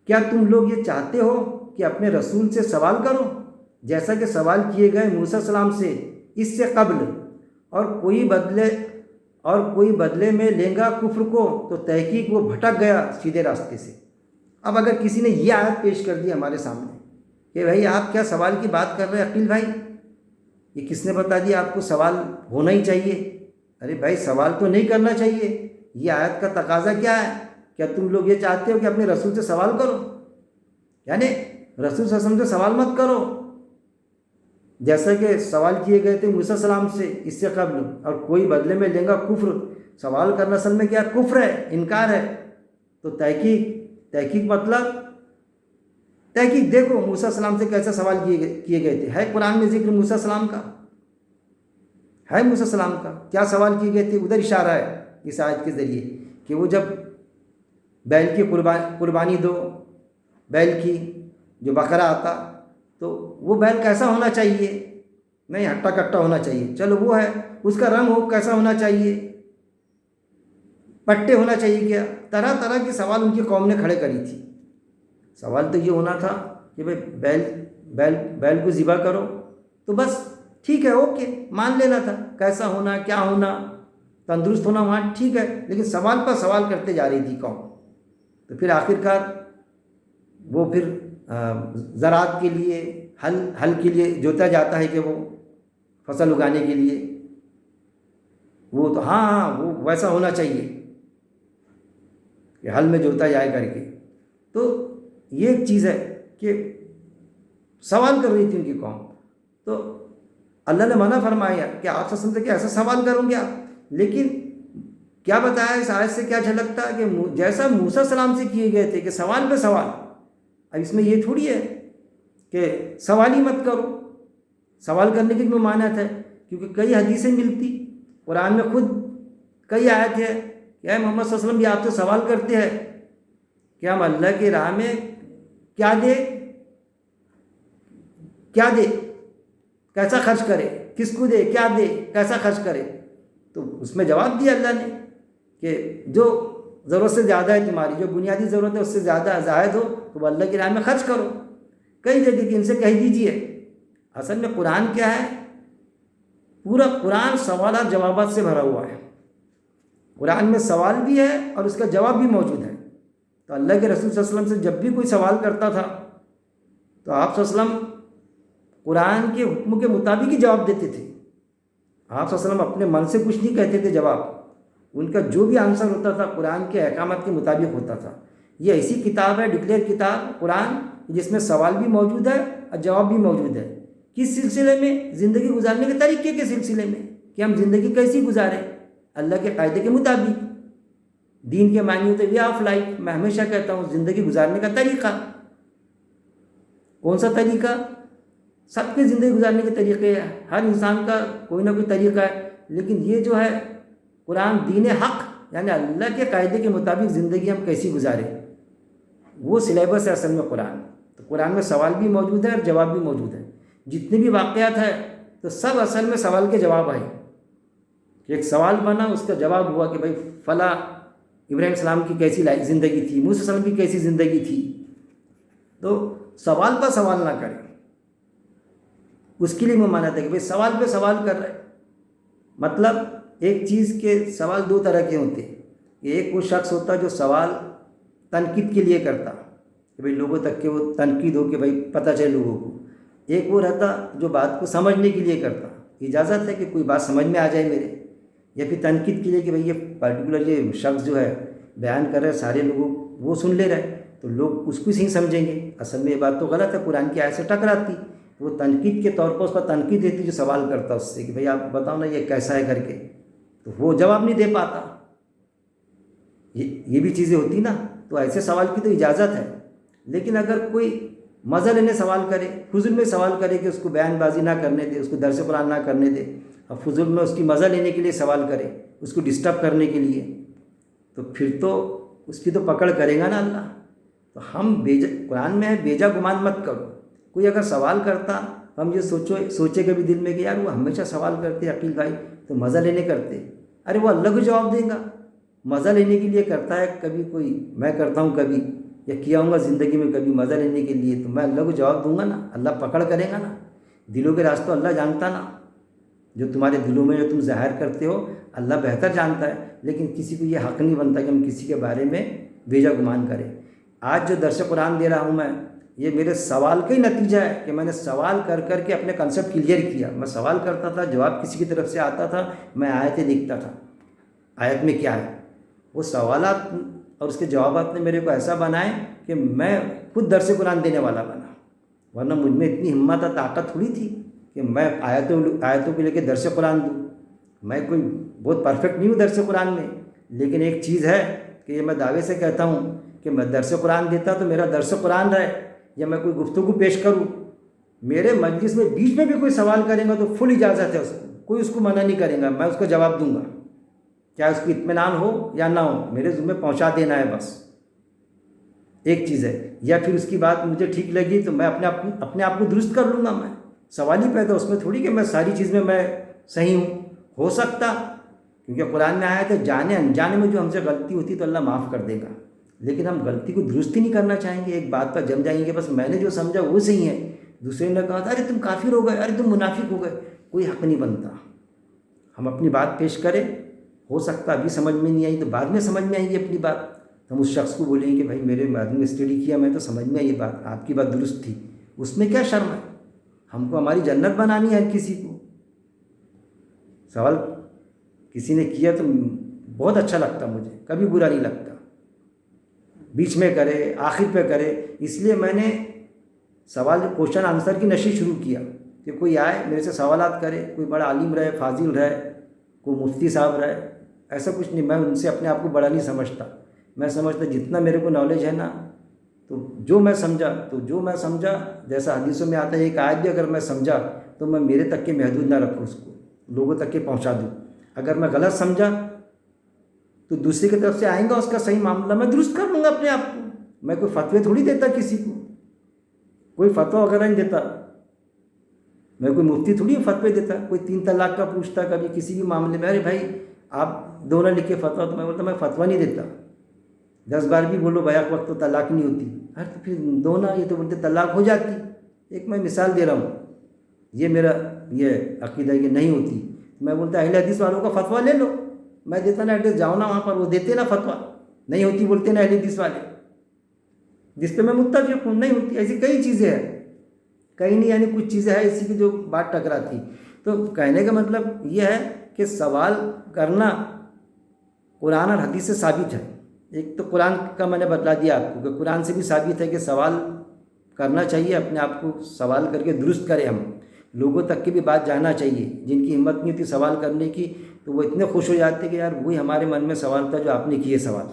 کیا تم لوگ یہ چاہتے ہو کہ اپنے رسول سے سوال کرو جیسا کہ سوال کیے گئے موسیٰ السلام سے اس سے قبل، اور کوئی بدلے میں لیں گا کفر کو تو تحقیق وہ بھٹک گیا سیدھے راستے سے. اب اگر کسی نے یہ آیت پیش کر دی ہمارے سامنے کہ بھائی آپ کیا سوال کی بات کر رہے ہیں عقیل بھائی، یہ کس نے بتا دیا آپ کو سوال ہونا ہی چاہیے؟ ارے بھائی سوال تو نہیں کرنا چاہیے. یہ آیت کا تقاضا کیا ہے؟ کیا تم لوگ یہ چاہتے ہو کہ اپنے رسول سے سوال کرو؟ یعنی رسول صلی اللہ علیہ وسلم سے سوال مت کرو جیسا کہ سوال کیے گئے تھے موسیٰ السلام سے اس سے قبل، اور کوئی بدلے میں لیں گا کفر. سوال کرنا اصل میں کیا کفر ہے، انکار ہے. تو تحقیق مطلب تحقیق دیکھو موسیٰ السلام سے کیسا سوال کیے گئے تھے. ہے قرآن میں ذکر موسیٰ السلام کا؟ ہے موسیٰ السلام کا کیا سوال کیے گئے تھے؟ ادھر اشارہ ہے اس آیت کے ذریعے کہ وہ جب بیل کی قربانی دو، بیل کی جو بقرہ آتا تو وہ بیل کیسا ہونا چاہیے؟ نہیں ہٹا کٹا ہونا چاہیے، چلو وہ ہے. اس کا رنگ ہو کیسا ہونا چاہیے؟ پٹے ہونا چاہیے کیا؟ طرح طرح کے سوال ان کی قوم نے کھڑے کری تھی. سوال تو یہ ہونا تھا کہ بھائی بیل کو ذبح کرو تو بس ٹھیک ہے، اوکے مان لینا تھا. کیسا ہونا، کیا ہونا، تندرست ہونا وہاں ٹھیک ہے، لیکن سوال پر سوال کرتے جا رہی تھی قوم. تو پھر آخرکار وہ پھر زراعت کے لیے ہل کے لیے جوتا جاتا ہے کہ وہ فصل اگانے کے لیے، وہ تو ہاں وہ ویسا ہونا چاہیے کہ ہل میں جوتا جائے کر کے. تو یہ ایک چیز ہے کہ سوال کر رہی تھی ان کی قوم. تو اللہ نے منع فرمایا کہ آپ سے کہ ایسا سوال کروں گے آپ. لیکن کیا بتایا اس آیت سے کیا جھلکتا کہ جیسا موسیٰ السلام سے کیے گئے تھے کہ سوال پہ سوال. اب اس میں یہ تھوڑی ہے کہ سوال ہی مت کرو. سوال کرنے کی ممانعت ہے کیونکہ کئی حدیثیں ملتی، قرآن میں خود کئی آیت ہے کہ اے محمد صلی اللہ علیہ وسلم بھی آپ سے سوال کرتے ہیں کہ ہم اللہ کی راہ میں کیا دے، کیسا خرچ کرے، کس کو دے، کیا دے، کیسا خرچ کرے. تو اس میں جواب دیا اللہ نے کہ جو ضرورت سے زیادہ ہے تمہاری، جو بنیادی ضرورت ہے اس سے زیادہ زائد ہو تو وہ اللہ کی راہ میں خرچ کرو. کئی جگہ کہ ان سے کہہ دیجئے. اصل میں قرآن کیا ہے؟ پورا قرآن سوالات جوابات سے بھرا ہوا ہے. قرآن میں سوال بھی ہے اور اس کا جواب بھی موجود ہے. تو اللہ کے رسول صلی اللہ علیہ وسلم سے جب بھی کوئی سوال کرتا تھا تو آپ صلی اللہ علیہ وسلم قرآن کے حکم کے مطابق ہی جواب دیتے تھے. آپ صلی اللہ علیہ وسلم اپنے من سے کچھ نہیں کہتے تھے جواب. ان کا جو بھی آنسر ہوتا تھا قرآن کے احکامات کے مطابق ہوتا تھا. یہ ایسی کتاب ہے، ڈکلیئر کتاب قرآن، جس میں سوال بھی موجود ہے اور جواب بھی موجود ہے. کس سلسلے میں؟ زندگی گزارنے کے طریقے کے سلسلے میں کہ ہم زندگی کیسی گزاریں اللہ کے قاعدے کے مطابق. دین کے معنی ہوتے وے آف لائف. میں ہمیشہ کہتا ہوں زندگی گزارنے کا طریقہ. کون سا طریقہ؟ سب کے زندگی گزارنے کے طریقے ہیں، ہر انسان کا کوئی نہ کوئی طریقہ ہے. لیکن یہ جو ہے قرآن دین حق، یعنی اللہ کے قاعدے کے مطابق زندگی ہم کیسی گزاریں، وہ سلیبس ہے اصل میں قرآن. تو قرآن میں سوال بھی موجود ہے اور جواب بھی موجود ہے. جتنے بھی واقعات ہیں تو سب اصل میں سوال کے جواب آئے. ایک سوال بنا، اس کا جواب ہوا کہ بھائی فلاں ابراہیم السلام کی کیسی زندگی تھی، موسیٰ السلام کی کیسی زندگی تھی. تو سوال پر سوال نہ کریں. اس کے لیے ممانعت ہے کہ بھائی سوال پہ سوال کر رہے. مطلب ایک چیز کے سوال دو طرح کے ہوتے ہیں. ایک وہ شخص ہوتا جو سوال تنقید کے لیے کرتا کہ بھائی لوگوں تک کہ وہ تنقید ہو کہ بھائی پتہ چلے لوگوں کو. ایک وہ رہتا جو بات کو سمجھنے کے لیے کرتا, اجازت ہے کہ کوئی بات سمجھ میں آ جائے میرے, یا پھر تنقید کے لیے کہ بھائی یہ پرٹیکولر یہ شخص جو ہے بیان کر رہے سارے لوگوں وہ سن لے رہے تو لوگ اس کو صحیح سمجھیں گے, اصل میں یہ بات تو غلط ہے, قرآن کی آیت سے ٹکراتی. وہ تنقید کے طور پر اس پر تنقید دیتی جو سوال کرتا اس سے کہ بھائی آپ بتاؤ نا یہ کیسا ہے کر کے, تو وہ جواب نہیں دے پاتا. یہ بھی چیزیں ہوتی نا, تو ایسے سوال کی تو اجازت ہے. لیکن اگر کوئی مزہ لینے سوال کرے, فضول میں سوال کرے کہ اس کو بیان بازی نہ کرنے دے, اس کو درس قرآن نہ کرنے دے, اور فضول میں اس کی مزہ لینے کے لیے سوال کرے, اس کو ڈسٹرب کرنے کے لیے, تو پھر تو اس کی تو پکڑ کرے گا نا اللہ. تو ہم قرآن میں ہے بیجا گمان مت کرو. کوئی اگر سوال کرتا ہم یہ سوچے کبھی دل میں کہ یار وہ ہمیشہ سوال کرتے عقیل بھائی تو مزہ لینے کرتے, ارے وہ اللہ کو جواب دے گا. مزہ لینے کے لیے کرتا ہے کبھی کوئی, میں کرتا ہوں کبھی یا کیا ہوں گا زندگی میں کبھی مزہ لینے کے لیے, تو میں اللہ کو جواب دوں گا نا, اللہ پکڑ کرے گا نا. دلوں کے راستوں اللہ جانتا نا, جو تمہارے دلوں میں جو تم ظاہر کرتے ہو اللہ بہتر جانتا ہے. لیکن کسی کو یہ حق نہیں بنتا کہ ہم کسی کے بارے میں بیجا گمان کریں. آج جو درس قرآن دے رہا ہوں میں, یہ میرے سوال کا ہی نتیجہ ہے کہ میں نے سوال کر کر کے اپنے کنسیپٹ کلیئر کیا. میں سوال کرتا تھا, جواب کسی کی طرف سے آتا تھا, میں آیتیں دیکھتا تھا آیت میں کیا ہے. وہ سوالات اور اس کے جوابات نے میرے کو ایسا بنائے کہ میں خود درس قرآن دینے والا بنا. ورنہ مجھ میں اتنی ہمت اور طاقت تھوڑی تھی کہ میں آیتوں کو لے کے درس قرآن دوں. میں کوئی بہت پرفیکٹ نہیں ہوں درس قرآن میں, لیکن ایک چیز ہے کہ یہ میں دعوے سے کہتا ہوں کہ میں درس قرآن دیتا تو میرا درس قرآن رہے, یا میں کوئی گفتگو پیش کروں, میرے مجلس میں بیچ میں بھی کوئی سوال کرے گا تو فل اجازت ہے اس کو, کوئی اس کو منع نہیں کرے گا, میں اس کو جواب دوں گا, چاہے اس کو اطمینان ہو یا نہ ہو, میرے ذمہ پہنچا دینا ہے بس. ایک چیز ہے. یا پھر اس کی بات مجھے ٹھیک لگی تو میں اپنے آپ کو درست کر لوں گا. میں سوال ہی پیدا اس میں تھوڑی کہ میں ساری چیز میں صحیح ہوں. ہو سکتا, کیونکہ قرآن میں آیا تھا جانے انجانے میں جو ہم سے غلطی ہوتی تو اللہ معاف کر دے گا, لیکن ہم غلطی کو درست ہی نہیں کرنا چاہیں گے. ایک بات پر جم جائیں گے بس میں نے جو سمجھا وہ صحیح ہے, دوسرے نے کہا تھا ارے تم کافر ہو گئے, ارے تم منافق ہو گئے. کوئی حق نہیں بنتا. ہم اپنی بات پیش کریں, ہو سکتا ابھی سمجھ میں نہیں آئی تو بعد میں سمجھ میں آئیں گی اپنی بات, ہم اس شخص کو بولیں گے کہ بھائی میرے بعد میں اسٹڈی کیا, میں تو سمجھ میں آئی یہ بات, آپ کی بات درست تھی. اس میں کیا شرم ہے, ہم کو ہماری جنت بنانی ہے. ہر کسی کو سوال کسی نے کیا تو بہت اچھا لگتا, مجھے کبھی برا نہیں لگتا. بیچ میں کرے, آخر پہ کرے, اس لیے میں نے سوال کوشچن آنسر کی نشر شروع کیا کہ کوئی آئے میرے سے سوالات کرے, کوئی بڑا عالم رہے, فاضل رہے, کوئی مفتی صاحب رہے, ایسا کچھ نہیں. میں ان سے اپنے آپ کو بڑا نہیں سمجھتا. میں سمجھتا جتنا میرے کو نالج ہے نا, تو جو میں سمجھا جیسا حدیثوں میں آتا ہے, ایک آیت بھی اگر میں سمجھا تو میں میرے تک کے محدود نہ رکھوں, اس کو لوگوں تک کے پہنچا دوں. اگر میں غلط سمجھا تو دوسری کی طرف سے آئیں گا اس کا صحیح معاملہ, میں درست کر لوں گا اپنے آپ کو. میں کوئی فتوے تھوڑی دیتا کسی کو, کوئی فتویٰ وغیرہ نہیں دیتا. میں کوئی مفتی تھوڑی فتوے دیتا. کوئی 3 طلاق کا پوچھتا کبھی کسی بھی معاملے میں, ارے بھائی آپ دونوں لکھے فتویٰ, تو میں بولتا میں فتویٰ نہیں دیتا. 10 بار بھی بولو بیک وقت تو طلاق نہیں ہوتی. تو پھر دونوں یہ تو بولتے طلاق ہو جاتی. ایک میں مثال دے رہا ہوں, یہ میرا یہ عقیدہ ہے کہ نہیں ہوتی. میں بولتا اہل حدیث والوں کا فتویٰ لے لو, میں دیتا نا ایڈریس, جاؤ نا وہاں پر, وہ دیتے نا فتویٰ. نہیں ہوتی بولتے نا اہل حدیث والے, جس پہ میں متفق ہوں. نہیں ہوتی, ایسی کئی چیزیں ہیں, کہیں نہیں یعنی کچھ چیزیں ہیں اسی کی جو بات ٹکراتی. تو کہنے کا مطلب یہ ہے کہ سوال کرنا قرآن اور حدیث سے ثابت ہے. ایک تو قرآن کا میں نے بتلا دیا آپ کو کہ قرآن سے بھی ثابت ہے کہ سوال کرنا چاہیے, اپنے آپ کو سوال کر کے درست کریں. ہم لوگوں تک کی بھی بات جاننا چاہیے. جن کی ہمت نہیں ہوتی سوال کرنے کی تو وہ اتنے خوش ہو جاتے کہ یار وہی ہمارے من میں سوال تھا جو آپ نے کیے سوال.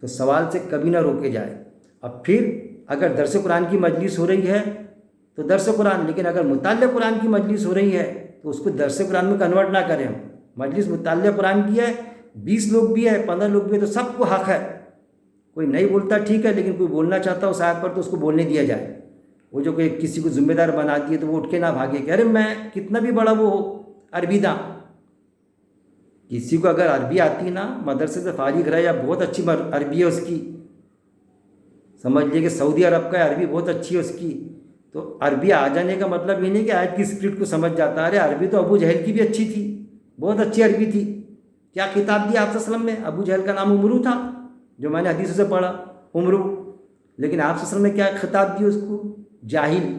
تو سوال سے کبھی نہ روکے جائے. اب پھر اگر درس قرآن کی مجلس ہو رہی ہے تو درس قرآن, لیکن اگر مطالعہ قرآن کی مجلس ہو رہی ہے تو اس کو درس قرآن میں کنورٹ نہ کریں. ہم مجلس مطالعہ قرآن کی ہے, 20 لوگ بھی ہے, 15 لوگ بھی ہے, تو سب کو حق ہے. کوئی نہیں بولتا ٹھیک ہے, لیکن کوئی بولنا چاہتا اس آیت پر تو اس کو بولنے دیا جائے. وہ جو کوئی کسی کو ذمہ دار بنا دیے تو وہ اٹھ کے نہ بھاگے کہ ارے میں کتنا بھی بڑا وہ ہو عربی داں. کسی کو اگر عربی آتی نا, مدرسے سے فارغ رہے یا بہت اچھی عربی ہے اس کی, سمجھ لیے کہ سعودی عرب کا عربی بہت اچھی ہے اس کی, تو عربی آ جانے کا مطلب یہ نہیں کہ آیت کی اسپرٹ کو سمجھ جاتا. ارے عربی تو ابو جہل کی بھی اچھی تھی, بہت اچھی عربی تھی. کیا خطاب دیا آپ صلی اللہ علیہ وسلم میں؟ ابو جہل کا نام عمرو تھا, جو میں نے حدیثوں سے پڑھا, عمرو. لیکن آپ صلی اللہ علیہ وسلم نے کیا خطاب دیا اس کو؟ جاہل.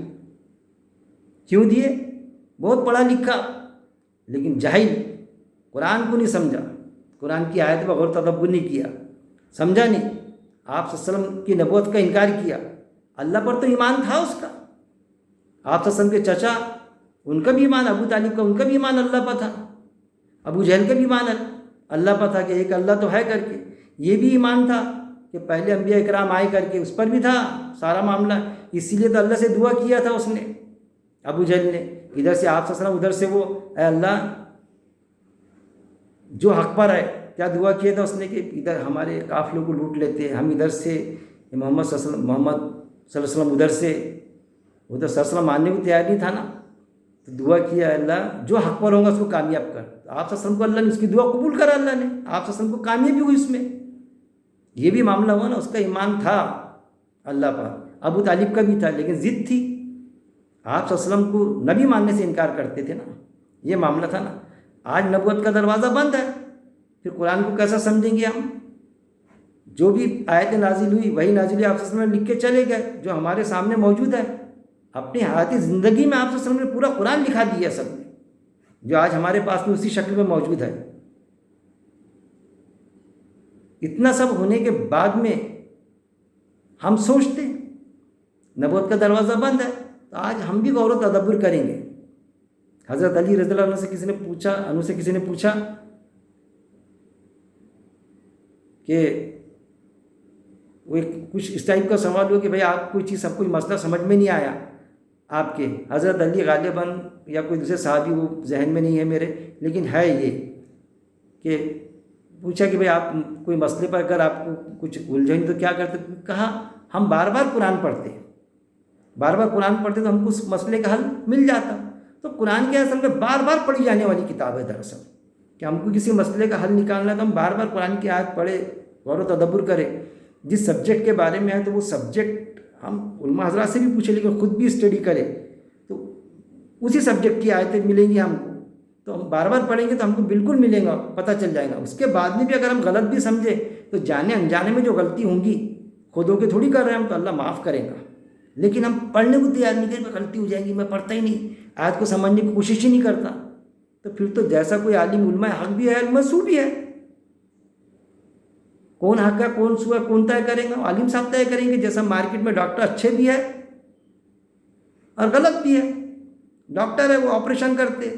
کیوں دیے؟ بہت پڑھا لکھا لیکن جاہل, قرآن کو نہیں سمجھا, قرآن کی آیت پر غور تدبر نہیں کیا, سمجھا نہیں. آپ صلی اللہ علیہ وسلم کی نبوت کا انکار کیا. اللہ پر تو ایمان تھا اس کا. آپ صلی اللہ علیہ وسلم کے چچا, ان کا بھی ایمان, ابو طالب کا, ان کا بھی ایمان اللہ پر تھا. ابو جہل کا بھی ایمان اللہ پر تھا کہ ایک اللہ تو ہے کر کے. یہ بھی ایمان تھا کہ پہلے انبیاء اکرام آئے کر کے, اس پر بھی تھا سارا معاملہ. اسی لیے تو اللہ سے دعا کیا تھا اس نے, ابو جہل نے. ادھر سے آپ صلی اللہ علیہ وسلم, ادھر سے وہ, اے اللہ جو حق پر ہے. کیا دعا کیا تھا اس نے کہ ادھر ہمارے قافلوں کو لوٹ لیتے, ہم ادھر سے, محمد صلی اللہ علیہ وسلم ادھر سے, ادھر صلی اللہ علیہ وسلم ماننے کو تیار نہیں تھا نا. تو دعا کیا, اللہ جو حق پر ہوگا اس کو کامیاب کر. تو آپ صلی اللہ علیہ وسلم کو اللہ نے اس کی دعا قبول کرا, اللہ نے آپ صلی اللہ علیہ وسلم کو کامیابی ہوئی اس میں. یہ بھی معاملہ ہوا نا, اس کا ایمان تھا اللہ پر. ابو طالب کا بھی تھا لیکن ضد تھی. آپ صلی اللہ علیہ وسلم کو نبی ماننے سے انکار کرتے تھے نا, یہ معاملہ تھا نا. آج نبوت کا دروازہ بند ہے, پھر قرآن کو کیسا سمجھیں گے ہم؟ جو بھی آیت نازل ہوئی وہی نازل ہوئی, آپ صلی اللہ علیہ وسلم لکھ کے چلے گئے, جو ہمارے سامنے موجود ہے. اپنی حیاتی زندگی میں آپ صلی اللہ علیہ وسلم نے پورا قرآن لکھا دیا سب نے, جو آج ہمارے پاس میں اسی شکل میں موجود ہے. اتنا سب ہونے کے بعد میں ہم سوچتے نبوت کا دروازہ بند ہے, تو آج ہم بھی غور و تدبر کریں گے. حضرت علی رضی اللہ عنہ سے کسی نے پوچھا کہ وہ کچھ اس ٹائپ کا سوال ہو کہ بھائی آپ کوئی چیز, سب کوئی مسئلہ سمجھ میں نہیں آیا آپ کے. حضرت علی غالباً یا کوئی دوسرے صحابی, وہ ذہن میں نہیں ہے میرے, لیکن ہے یہ کہ پوچھا کہ بھائی آپ کوئی مسئلے پر اگر آپ کو کچھ الجھن تو کیا کرتے؟ کہا ہم بار بار قرآن پڑھتے, تو ہم کو اس مسئلے کا حل مل جاتا. تو قرآن کے اصل میں بار بار پڑھی جانے والی کتاب ہے دراصل, کہ ہم کو کسی مسئلے کا حل نکالنا ہے تو ہم بار بار قرآن کی آیت پڑھے, غور و تدبر کریں. جس سبجیکٹ کے بارے میں ہے تو وہ سبجیکٹ ہم علماء حضرات سے بھی پوچھیں, لیکن خود بھی اسٹڈی کریں تو اسی سبجیکٹ کی آیتیں ملیں گی ہم کو. تو ہم بار بار پڑھیں گے تو ہم کو بالکل ملے گا, پتہ چل جائے گا. اس کے بعد میں بھی اگر ہم غلط بھی سمجھے تو جانے انجانے میں جو غلطی ہوں گی, خود ہو کے تھوڑی کر رہے ہیں ہم, تو اللہ معاف کرے گا. لیکن ہم پڑھنے کو تیار نہیں کریں, غلطی ہو جائے گی, میں پڑھتا ہی نہیں, آیت کو سمجھنے کی کوشش ہی نہیں کرتا. تو پھر تو جیسا کوئی عالم علماء حق بھی ہے, علماء سو بھی ہے. کون حق ہے کون سو ہے کون طے کرے گا؟ عالم صاحب طے کریں گے. جیسا مارکیٹ میں ڈاکٹر اچھے بھی ہے اور غلط بھی ہے. ڈاکٹر ہے وہ آپریشن کرتے,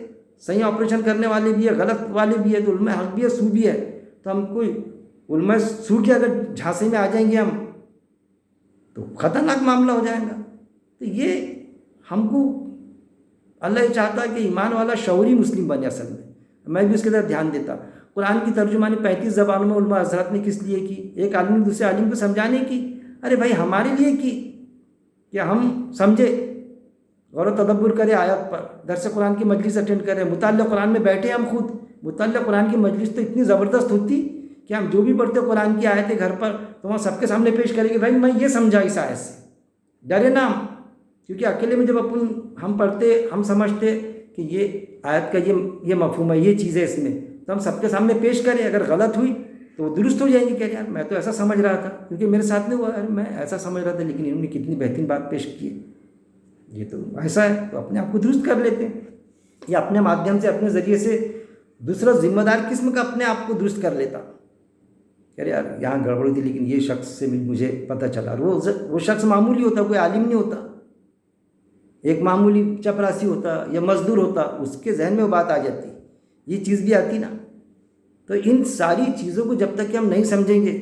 صحیح آپریشن کرنے والے بھی ہے, غلط والے بھی ہے. تو علماء حق بھی ہے, سو بھی ہے. تو ہم کوئی علماء سو کے اگر جھانسے میں آ جائیں گے ہم, تو خطرناک معاملہ ہو جائے گا. تو یہ ہم کو اللہ یہ چاہتا ہے کہ ایمان والا شعوری مسلم بنے. اصل میں بھی اس کے طرف دھیان دیتا. قرآن کی ترجمانی 35 زبانوں میں علماء حضرات نے کس لیے کی؟ ایک عالم نے دوسرے عالم کو سمجھانے کی. ارے بھائی ہمارے لیے کی کہ ہم سمجھے, غور و تدبر کرے آیات پر, درس قرآن کی مجلس اٹینڈ کریں, مطالعہ قرآن میں بیٹھے. ہم خود مطالعہ قرآن کی مجلس تو اتنی زبردست ہوتی کہ ہم جو بھی پڑھتے قرآن کی آیتیں گھر پر, تو وہاں سب کے سامنے پیش کریں گے, بھائی میں یہ سمجھا اس آیت سے, ڈرے نا ہم. کیونکہ اکیلے میں جب ہم پڑھتے, ہم سمجھتے کہ یہ آیت کا یہ مفہوم ہے, یہ چیز ہے اس میں, تو ہم سب کے سامنے پیش کریں. اگر غلط ہوئی تو وہ درست ہو جائیں گی. کہہ رہے یار میں تو ایسا سمجھ رہا تھا, کیونکہ میرے ساتھ نہیں ہوا, میں ایسا سمجھ رہا تھا, لیکن انہوں نے کتنی بہترین بات پیش کی ہے, یہ تو ایسا ہے. تو اپنے آپ کو درست کر لیتے ہیں, یا اپنے مادھیم سے, اپنے ذریعے سے دوسرا ذمہ دار قسم کا اپنے آپ کو درست کر لیتا. کہہ رہے یار یہاں گڑبڑ تھی, لیکن یہ شخص سے مجھے پتہ چلا. وہ شخص معمولی ہوتا, کوئی عالم نہیں ہوتا, ایک معمولی چپراسی ہوتا یا مزدور ہوتا, اس کے ذہن میں وہ بات آ جاتی, یہ چیز بھی آتی نا. تو ان ساری چیزوں کو جب تک کہ ہم نہیں سمجھیں گے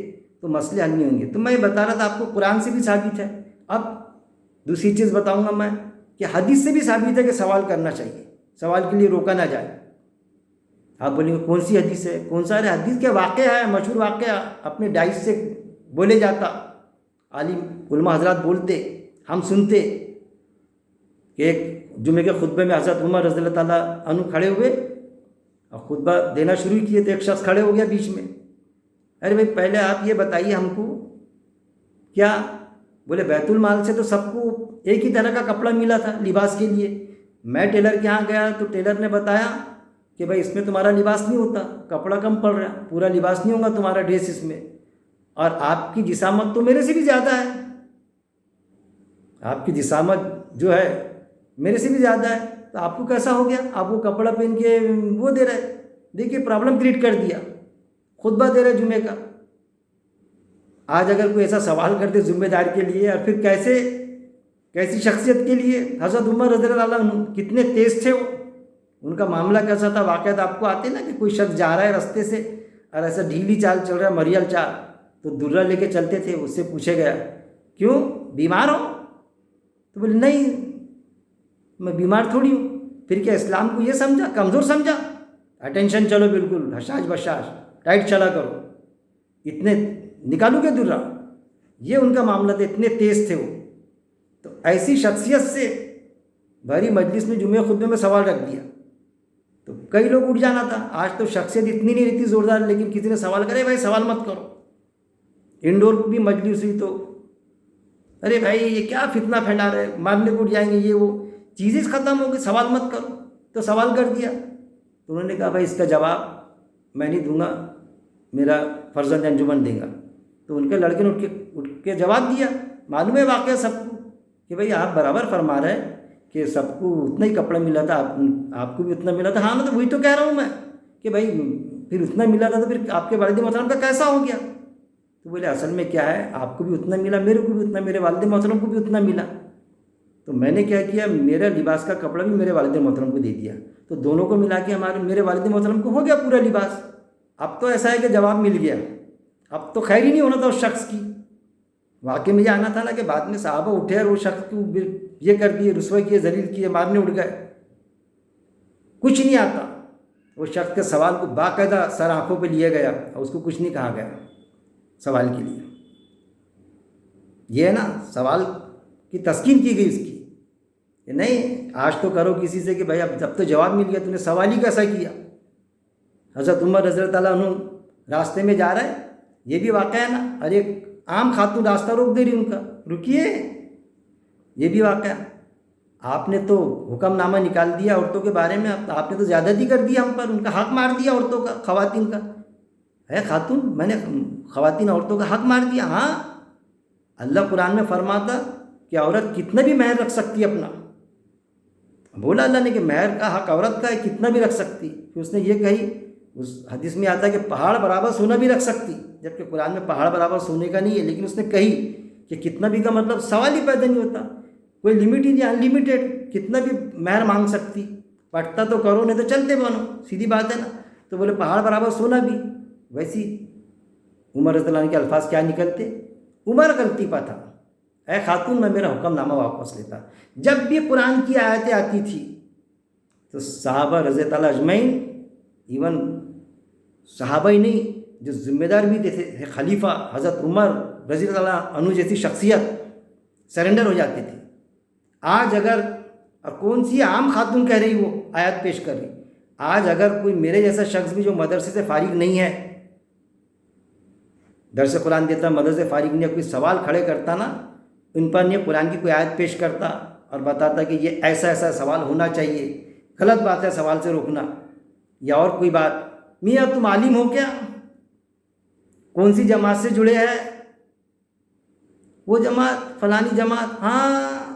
تو مسئلے حل نہیں ہوں گے. تو میں بتا رہا تھا آپ کو قرآن سے بھی ثابت ہے. اب دوسری چیز بتاؤں گا میں کہ حدیث سے بھی ثابت ہے کہ سوال کرنا چاہیے, سوال کے لیے روکا نہ جائے. آپ بولیں گے کون سی حدیث ہے, کون سا؟ ارے حدیث کے واقعہ ہے, مشہور واقعہ, اپنے ڈائس سے بولے جاتا, عالم علماء حضرات بولتے, ہم سنتے. کہ ایک جمعے کے خطبے میں حضرت عمر رضی اللہ تعالیٰ عنہ کھڑے ہوئے اور خطبہ دینا شروع کیے, تو ایک شخص کھڑے ہو گیا بیچ میں. ارے بھائی پہلے آپ یہ بتائیے ہم کو, کیا بولے بیت المال سے تو سب کو ایک ہی طرح کا کپڑا ملا تھا لباس کے لیے. میں ٹیلر کے یہاں گیا تو ٹیلر نے بتایا کہ بھائی اس میں تمہارا لباس نہیں ہوتا, کپڑا کم پڑ رہا ہے, پورا لباس نہیں ہوگا تمہارا ڈریس اس میں, اور آپ کی جسامت تو میرے سے بھی زیادہ ہے, آپ کی جسامت جو ہے میرے سے بھی زیادہ ہے, تو آپ کو کیسا ہو گیا, آپ کو کپڑا پہن کے وہ دے رہے. دیکھیے پرابلم کریٹ کر دیا, خطبہ دے رہے جمعے کا. آج اگر کوئی ایسا سوال کرتے ذمہ دار کے لیے, اور پھر کیسی شخصیت کے لیے, حضرت عمر رضی اللہ عنہ کتنے تیز تھے وہ, ان کا معاملہ کیسا تھا. واقعات آپ کو آتے نا کہ کوئی شخص جا رہا ہے رستے سے اور ایسا ڈھیلی چال چل رہا ہے, مریل چال, تو درہ لے کے چلتے تھے. اس سے پوچھے گیا کیوں بیمار ہو, تو بولے نہیں میں بیمار تھوڑی ہوں. پھر کیا اسلام کو یہ سمجھا, کمزور سمجھا, اٹینشن چلو بالکل حشاش بشاش ٹائٹ چلا کرو, اتنے نکالو گے درہ. یہ ان کا معاملہ تھا, اتنے تیز تھے وہ. تو ایسی شخصیت سے بھری مجلس میں جمعہ خطبے میں سوال رکھ دیا تو کئی لوگ اٹھ جانا تھا. آج تو شخصیت اتنی نہیں رہتی زوردار, لیکن کسی نے سوال کرے بھائی سوال مت کرو. انڈور بھی مجلس ہوئی تو ارے بھائی یہ کیا فتنہ پھیلا رہے, مارنے کو اٹھ جائیں گے, یہ وہ چیزیں ختم ہو گئی, سوال مت کرو. تو سوال کر دیا, تو انہوں نے کہا بھائی اس کا جواب میں نہیں دوں گا, میرا فرزند انجمن دے گا. تو ان کے لڑکے نے اٹھ کے جواب دیا. معلوم ہے واقعہ سب کو کہ بھائی آپ برابر فرما رہے ہیں کہ سب کو اتنا ہی کپڑا ملا تھا, آپ کو بھی اتنا ملا تھا. ہاں میں تو وہی تو کہہ رہا ہوں میں کہ بھائی پھر اتنا ملا تھا تو پھر آپ کے والد محترم کا کیسا ہو گیا. تو بولے اصل میں کیا ہے, آپ کو بھی اتنا ملا, میرے کو بھی اتنا, میرے والد محترم کو بھی اتنا ملا. تو میں نے کیا کیا, میرا لباس کا کپڑا بھی میرے والد محترم کو دے دیا, تو دونوں کو ملا کے میرے والد محترم کو ہو گیا پورا لباس. اب تو ایسا ہے کہ جواب مل گیا, اب تو خیر ہی نہیں ہونا تھا اس شخص کی. واقعی میں یہ آنا تھا نا کہ بعد میں صحابہ اٹھے اور وہ شخص کو یہ کر دیے, رسوا کیے, ذلیل کیے, مارنے اٹھ گئے. کچھ نہیں آتا. وہ شخص کے سوال کو باقاعدہ سر آنکھوں پہ لیا گیا اور اس کو کچھ نہیں کہا گیا سوال کے لیے. یہ ہے نا سوال کی تسکین کی گئی اس کی کہ نہیں آج تو کرو کسی سے کہ بھائی اب جب تو جواب مل گیا, تو نے سوال ہی کیسا کیا. حضرت عمر رضی اللہ عنہ راستے میں جا رہے, یہ بھی واقعہ ہے نا, اور ایک عام خاتون راستہ روک دے رہی ان کا, رکیے, یہ بھی واقعہ. آپ نے تو حکم نامہ نکال دیا عورتوں کے بارے میں, آپ نے تو زیادتی کر دیا ہم پر, ان کا حق مار دیا عورتوں کا, خواتین کا. ہے خاتون, میں نے خواتین عورتوں کا حق مار دیا. ہاں اللہ قرآن میں فرماتا کہ عورت کتنا بھی مہر رکھ سکتی ہے اپنا, بولا اللہ نے کہ مہر کا حق عورت کا ہے, کتنا بھی رکھ سکتی. پھر اس نے یہ کہی, اس حدیث میں آتا ہے کہ پہاڑ برابر سونا بھی رکھ سکتی, جبکہ قرآن میں پہاڑ برابر سونے کا نہیں ہے, لیکن اس نے کہی کہ کتنا بھی کا مطلب سوال ہی پیدا نہیں ہوتا, کوئی لمٹ ہی نہیں, انلمیٹیڈ, کتنا بھی مہر مانگ سکتی. پٹتا تو کرو نہیں تو چلتے بنو, سیدھی بات ہے نا. تو بولے پہاڑ برابر سونا بھی. ویسی عمر رضی اللہ عنہ کے الفاظ کیا نکلتے, عمر غلطی پا تھا, اے خاتون میں میرا حکم نامہ واپس لیتا. جب بھی قرآن کی آیتیں آتی تھی تو صحابہ رضی اللہ اجمعین, ایون صحابہ ہی نہیں جو ذمہ دار بھی تھے, خلیفہ حضرت عمر رضی اللہ عنہ جیسی شخصیت, سرنڈر ہو جاتے تھے. آج اگر کون سی عام خاتون کہہ رہی وہ آیت پیش کر رہی, آج اگر کوئی میرے جیسا شخص بھی جو مدرسے سے فارغ نہیں ہے, درس قرآن دیتا, مدرسے فارغ نہیں ہے, کوئی سوال کھڑے کرتا نا ان پر, نہیں قرآن کی کوئی آیت پیش کرتا اور بتاتا کہ یہ ایسا ایسا سوال ہونا چاہیے, غلط بات ہے سوال سے روکنا, یا اور کوئی بات, میاں تم عالم ہو کیا, کون سی جماعت سے جڑے ہیں, وہ جماعت فلانی جماعت, ہاں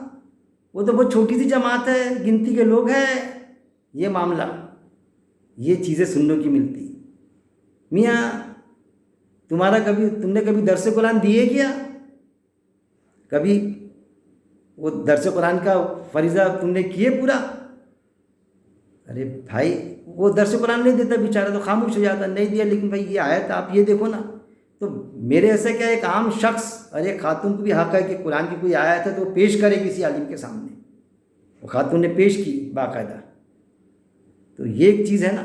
وہ تو بہت چھوٹی سی جماعت ہے, گنتی کے لوگ ہیں. یہ معاملہ, یہ چیزیں سننے کی ملتی. میاں تم نے کبھی درس قرآن دیے کیا, کبھی وہ درس قرآن کا فریضہ تم نے کیے پورا. ارے بھائی وہ درس قرآن نہیں دیتا بیچارہ, تو خاموش ہو جاتا, نہیں دیا, لیکن بھائی یہ آیت آپ یہ دیکھو نا. تو میرے ایسے کیا ایک عام شخص اور ایک خاتون کو بھی حق ہے کہ قرآن کی کوئی آیت ہے تو وہ پیش کرے کسی عالم کے سامنے. وہ خاتون نے پیش کی باقاعدہ. تو یہ ایک چیز ہے نا.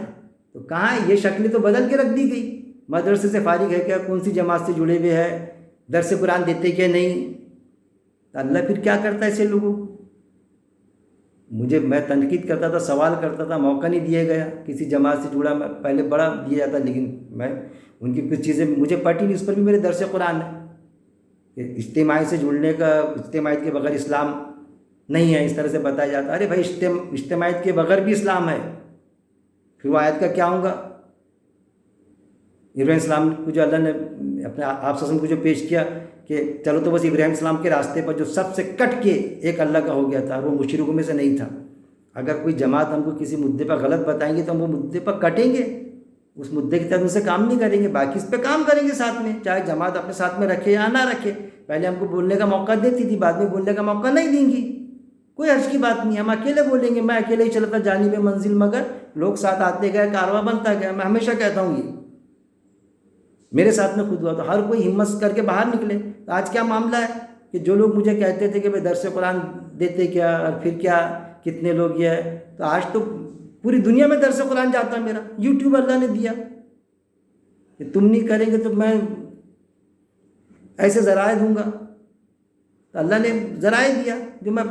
تو کہاں ہے, یہ شکلیں تو بدل کے رکھ دی گئی. مدرسے سے فارغ ہے کیا, کون سی جماعت سے جڑے ہوئے ہیں, درس قرآن دیتے کیا نہیں. تو اللہ پھر کیا کرتا ہے ایسے لوگوں کو. میں تنقید کرتا تھا, سوال کرتا تھا, موقع نہیں دیا گیا. کسی جماعت سے جڑا میں پہلے بڑا دیا جاتا, لیکن میں ان کی کچھ چیزیں مجھے پٹی نہیں, اس پر بھی میرے درس قرآن ہے کہ اجتماعی سے جڑنے کا, اجتماعیت کے بغیر اسلام نہیں ہے، اس طرح سے بتایا جاتا ہے ارے بھائی اجتماعیت کے بغیر بھی اسلام ہے، پھر وہ آیت کا کیا ہوگا؟ ابراہیم السلام کو جو اللہ نے اپنے آپ کو جو پیش کیا کہ چلو تو بس ابراہیم السلام کے راستے پر جو سب سے کٹ کے ایک اللہ کا ہو گیا تھا، وہ مشرکوں میں سے نہیں تھا۔ اگر کوئی جماعت ہم کو کسی مدعے پر غلط بتائیں گے تو ہم وہ مدعے پر کٹیں گے، اس مدعے کی طرف ان سے کام نہیں کریں گے، باقی اس پہ کام کریں گے ساتھ میں، چاہے جماعت اپنے ساتھ میں رکھے یا نہ رکھے۔ پہلے ہم کو بولنے کا موقع دیتی تھی، بعد میں بولنے کا موقع نہیں دیں گی، کوئی حرج کی بات نہیں، ہم اکیلے بولیں گے، میں اکیلے ہی چلتا جانب منزل مگر لوگ ساتھ آتے گئے، کارواں بنتا گیا۔ میں ہمیشہ کہتا ہوں یہ میرے ساتھ میں خود ہوا، تو ہر کوئی ہمت کر کے باہر نکلے۔ تو آج کیا معاملہ ہے کہ جو لوگ مجھے کہتے تھے کہ بھائی درس قرآن دیتے کیا اور پھر کیا کتنے لوگ یہ ہے، تو آج تو پوری دنیا میں درس قرآن جاتا ہے میرا، یوٹیوب اللہ نے دیا کہ تم نہیں کریں گے تو میں ایسے ذرائع دوں گا، تو اللہ نے ذرائع دیا، جو میں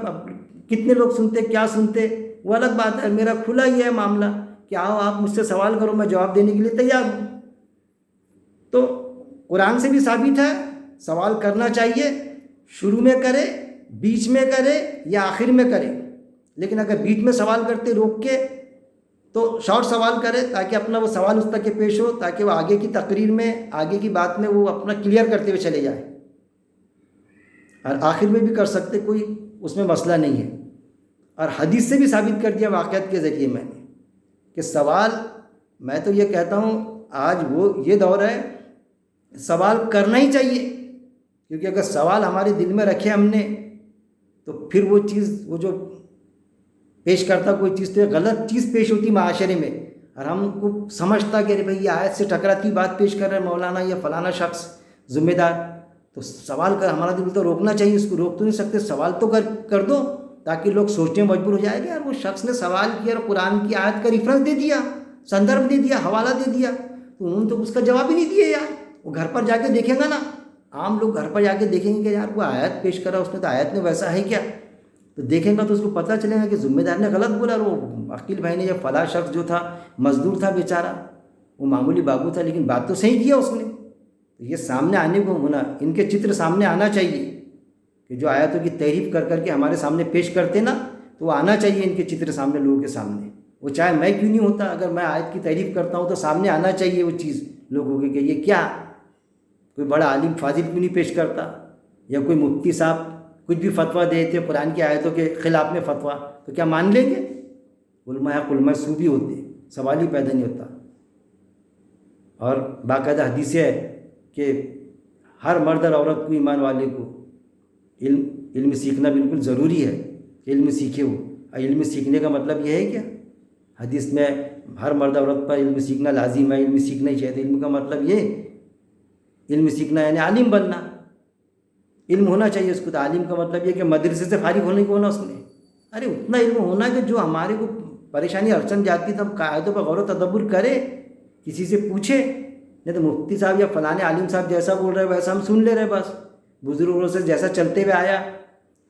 کتنے لوگ سنتے کیا سنتے وہ الگ بات ہے، میرا کھلا ہی ہے معاملہ کہ آؤ آپ مجھ سے سوال کرو، میں جواب دینے کے لیے تیار ہوں۔ تو قرآن سے بھی ثابت ہے سوال کرنا چاہیے، شروع میں کرے، بیچ میں کرے یا آخر میں کرے، لیکن اگر بیچ میں سوال کرتے روک کے تو شارٹ سوال کرے تاکہ اپنا وہ سوال اس تک کے پیش ہو، تاکہ وہ آگے کی تقریر میں آگے کی بات میں وہ اپنا کلیئر کرتے ہوئے چلے جائے، اور آخر میں بھی کر سکتے، کوئی اس میں مسئلہ نہیں ہے۔ اور حدیث سے بھی ثابت کر دیا واقعات کے ذریعے میں نے کہ سوال، میں تو یہ کہتا ہوں آج وہ یہ دور ہے سوال کرنا ہی چاہیے، کیونکہ اگر سوال ہمارے دل میں رکھے ہم نے تو پھر وہ چیز وہ جو پیش کرتا کوئی چیز تو غلط چیز پیش ہوتی معاشرے میں، اور ہم کو سمجھتا کہ ارے بھائی یہ آیت سے ٹکراتی بات پیش کر رہے ہیں مولانا یا فلانا شخص ذمہ دار، تو سوال کر ہمارا دل تو روکنا چاہیے، اس کو روک تو نہیں سکتے، سوال تو کر دو تاکہ لوگ سوچنے میں مجبور ہو جائے گا یار وہ شخص نے سوال کیا اور قرآن کی آیت کا ریفرنس دے دیا، سندربھ دے دیا، حوالہ دے دیا، تو انہوں نے تو اس کا جواب ہی نہیں دیا یار۔ وہ گھر پر جا کے دیکھیں گا نا، عام لوگ گھر پر جا کے دیکھیں گے کہ یار وہ آیت پیش کرا اس نے، تو آیت میں ویسا ہے کیا، تو دیکھیں گا تو اس کو پتہ چلے گا کہ ذمہ دار نے غلط بولا، اور وہ عقیل بھائی نے یا فلاں شخص جو تھا مزدور تھا بیچارہ، وہ معمولی بابو تھا لیکن بات تو صحیح کیا اس نے۔ تو یہ سامنے آنے کو ہونا، ان کے چتر سامنے آنا چاہیے کہ جو آیتوں کی تعریف کر کے ہمارے سامنے پیش کرتے نا، تو وہ آنا چاہیے ان کے چتر سامنے، لوگوں کے سامنے، وہ چاہے میں کیوں نہیں ہوتا، اگر میں آیت کی تعریف کرتا ہوں تو سامنے آنا چاہیے وہ چیز لوگوں کے کہ یہ کیا، کوئی بڑا عالم فاضل کیوں نہیں پیش کرتا، یا کوئی مفتی صاحب کچھ بھی فتویٰ دیتے پران کی آیتوں کے خلاف میں فتویٰ، تو کیا مان لیں گے؟ علماء سو بھی ہوتے، سوال ہی پیدا نہیں ہوتا۔ اور باقاعدہ حدیث ہے کہ ہر مرد اور عورت کو، ایمان والے کو علم سیکھنا بالکل ضروری ہے، علم سیکھے وہ، علم سیکھنے کا مطلب یہ ہے کیا؟ حدیث میں ہر مرد عورت پر علم سیکھنا لازم ہے، علم سیکھنا ہی چاہیے، علم کا مطلب یہ، علم سیکھنا یعنی عالم بننا، علم ہونا چاہیے اس کو، تو عالم کا مطلب یہ کہ مدرسے سے فارغ ہونے کو ہونا اس نے، ارے اتنا علم ہونا کہ جو ہمارے کو پریشانی ارچن جاتی تو ہم قاعدوں پر غور و تدبر کرے، کسی سے پوچھے، نہیں تو مفتی صاحب یا فلانے عالم صاحب جیسا بول رہے ویسا ہم سن لے رہے، بس بزرگوں سے جیسا چلتے ہوئے آیا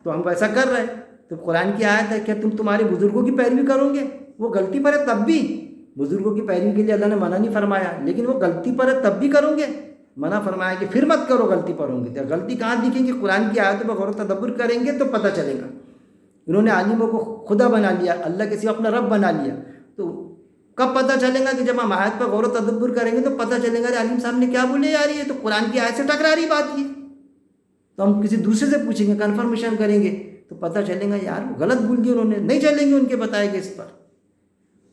تو ہم ویسا کر رہے۔ تو قرآن کی آیت ہے کہ تم تمہارے بزرگوں کی پیروی کرو گے، وہ غلطی پر ہے تب بھی، بزرگوں کی پیروی کے لیے اللہ نے منع نہیں فرمایا، لیکن وہ غلطی پر ہے تب بھی کرو گے، منع فرمایا کہ پھر مت کرو غلطی پر ہوں گے۔ تو غلطی کہاں دکھیں گے؟ قرآن کی آیتوں پر غور و تدبر کریں گے تو پتہ چلے گا۔ انہوں نے عالموں کو خدا بنا لیا، اللہ کے سوا اپنا رب بنا لیا، تو کب پتہ چلے گا؟ کہ جب ہم آیت پر غور و تدبر کریں گے تو پتہ چلے گا کہ عالم صاحب نے کیا بولے یار، یہ تو قرآن کی آیت سے ٹکرا رہی بات، یہ تو ہم کسی دوسرے سے پوچھیں گے، کنفرمیشن کریں گے تو پتہ چلے گا یار وہ غلط بول دیا انہوں نے، نہیں چلیں گے ان کے بتائے گے اس پر۔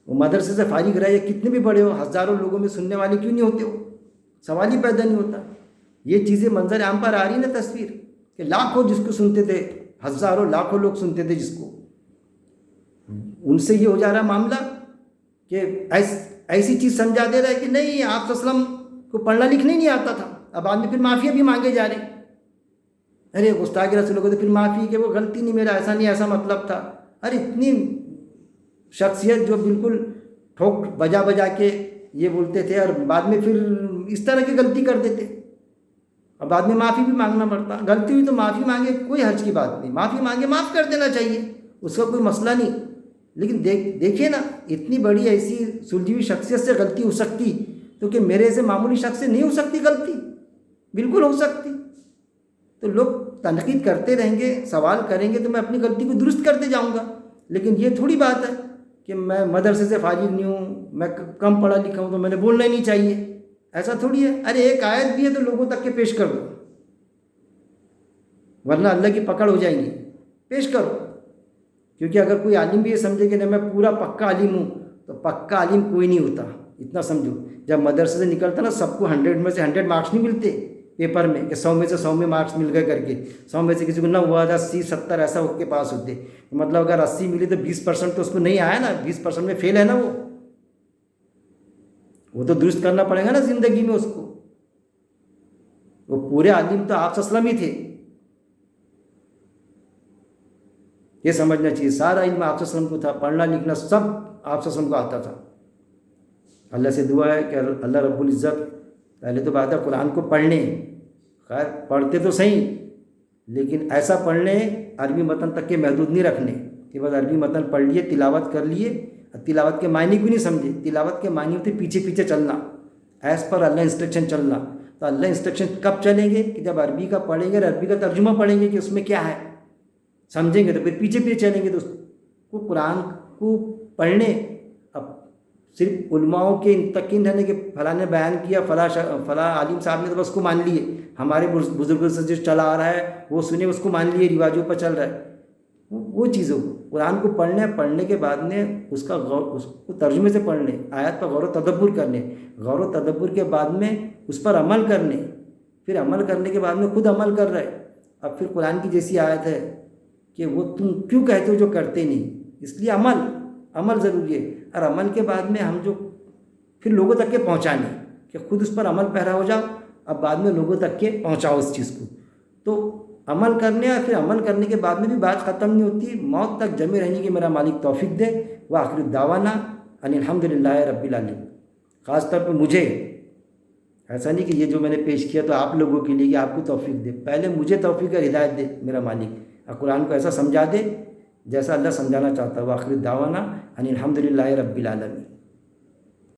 وہ مدرسے سے فارغ رہے، کتنے بھی بڑے ہو، ہزاروں لوگوں میں سننے والے کیوں نہیں ہوتے، وہ سوال ہی پیدا نہیں ہوتا۔ یہ چیزیں منظر عام پر آ رہی نا تصویر، کہ لاکھوں جس کو سنتے تھے، ہزاروں لاکھوں لوگ سنتے تھے جس کو، ان سے یہ ہو جا رہا معاملہ کہ ایسی چیز سمجھا دے رہا ہے کہ نہیں آپ صلی اللہ علیہ وسلم کو پڑھنا لکھنا ہی نہیں آتا تھا، اب آدمی پھر معافی بھی مانگے جا رہے، ارے گستاخی رسول کو تو پھر معافی کہ وہ غلطی نہیں، میرا ایسا نہیں، ایسا مطلب تھا۔ ارے اتنی شخصیت جو بالکل ٹھوک بجا کے یہ بولتے تھے، اور بعد میں پھر اس طرح کی غلطی کر دیتے، اور بعد میں معافی بھی مانگنا پڑتا۔ غلطی ہوئی تو معافی مانگے، کوئی حرج کی بات نہیں، معافی مانگے معاف کر دینا چاہیے، اس کا کوئی مسئلہ نہیں۔ لیکن دیکھیے نا، اتنی بڑی ایسی سلجھی ہوئی شخصیت سے غلطی ہو سکتی، تو کہ میرے سے معمولی شخص سے نہیں ہو سکتی غلطی؟ بالکل ہو سکتی۔ تو لوگ تنقید کرتے رہیں گے، سوال کریں گے، تو میں اپنی غلطی کو درست کرتے جاؤں گا. لیکن یہ تھوڑی بات ہے کہ میں مدرسے سے فارغ نہیں ہوں، میں کم پڑھا لکھا ہوں تو میں نے بولنا ہی نہیں چاہیے. ایسا تھوڑی ہے. ارے ایک آیت بھی ہے تو لوگوں تک کے پیش کر دو، ورنہ اللہ کی پکڑ ہو جائیں گی. پیش کرو. کیونکہ اگر کوئی عالم بھی یہ سمجھے کہ نہیں میں پورا پکا عالم ہوں، تو پکا عالم کوئی نہیں ہوتا. اتنا سمجھو، جب مدرسے سے نکلتا نا سب کو 100 میں سے 100 مارکس نہیں ملتے پیپر میں کہ 100 میں سے 100 میں مارکس مل گئے کر کے. 100 میں سے کسی کو 90 80 70 ایسا ہو کے پاس ہوتے. مطلب اگر 80 ملی تو 20% تو اس کو نہیں آیا نا، 20% میں فیل ہے نا. وہ تو درست کرنا پڑے گا نا زندگی میں اس کو. وہ پورے عالم تو آپ وسلم ہی تھے. یہ سمجھنا چاہیے سارا علم آپ وسلم کو تھا، پڑھنا لکھنا سب آپ وسلم کو آتا تھا. اللہ سے دعا ہے کہ اللہ رب العزت پہلے تو بات ہے قرآن کو پڑھنے، خیر پڑھتے تو صحیح، لیکن ایسا پڑھنے عربی متن تک کے محدود نہیں رکھنے کہ بس عربی متن پڑھ لیے، تلاوت کر لیے، تلاوت کے معنی کو نہیں سمجھے. تلاوت کے معنی ہوتے پیچھے پیچھے چلنا، ایز پر اللہ انسٹرکشن چلنا. تو اللہ انسٹرکشن کب چلیں گے؟ کہ جب عربی کا پڑھیں گے اور عربی کا ترجمہ پڑھیں گے کہ اس میں کیا ہے سمجھیں گے، تو پھر پیچھے پیچھے چلیں گے. تو اس کو قرآن کو پڑھنے اب صرف علماؤں کے تقین رہنے کہ فلاں نے بیان کیا، فلاں عالم صاحب نے تو بس کو مان لیے، ہمارے بزرگوں سے جو چلا آ رہا ہے وہ سنے اس کو مان لیے، رواجوں پر چل رہا ہے. وہ چیزوں کو قرآن کو پڑھنے کے بعد میں اس کو ترجمے سے پڑھنے، آیات پر غور و تدبر کرنے، غور و تدبر کے بعد میں اس پر عمل کرنے، پھر عمل کرنے کے بعد میں خود عمل کر رہے. اب پھر قرآن کی جیسی آیت ہے کہ وہ تم کیوں کہتے ہو جو کرتے نہیں، اس لیے عمل ضروری ہے. اور عمل کے بعد میں ہم جو پھر لوگوں تک کے پہنچانے کہ خود اس پر عمل پیرا ہو جاؤ، اب بعد میں لوگوں تک کے پہنچاؤ اس چیز کو. تو عمل کرنے اور پھر عمل کرنے کے بعد میں بھی بات ختم نہیں ہوتی، موت تک جمے رہنے کی میرا مالک توفیق دے. وآخر دعوانا ان الحمد للہ رب العالمین. خاص طور پہ مجھے ایسا نہیں کہ یہ جو میں نے پیش کیا تو آپ لوگوں کے لیے کہ آپ کو توفیق دے، پہلے مجھے توفیق اور ہدایت دے میرا مالک، اور قرآن کو ایسا سمجھا دے جیسا اللہ سمجھانا چاہتا ہے. وآخر دعوانا ان الحمد للہ رب العالمین.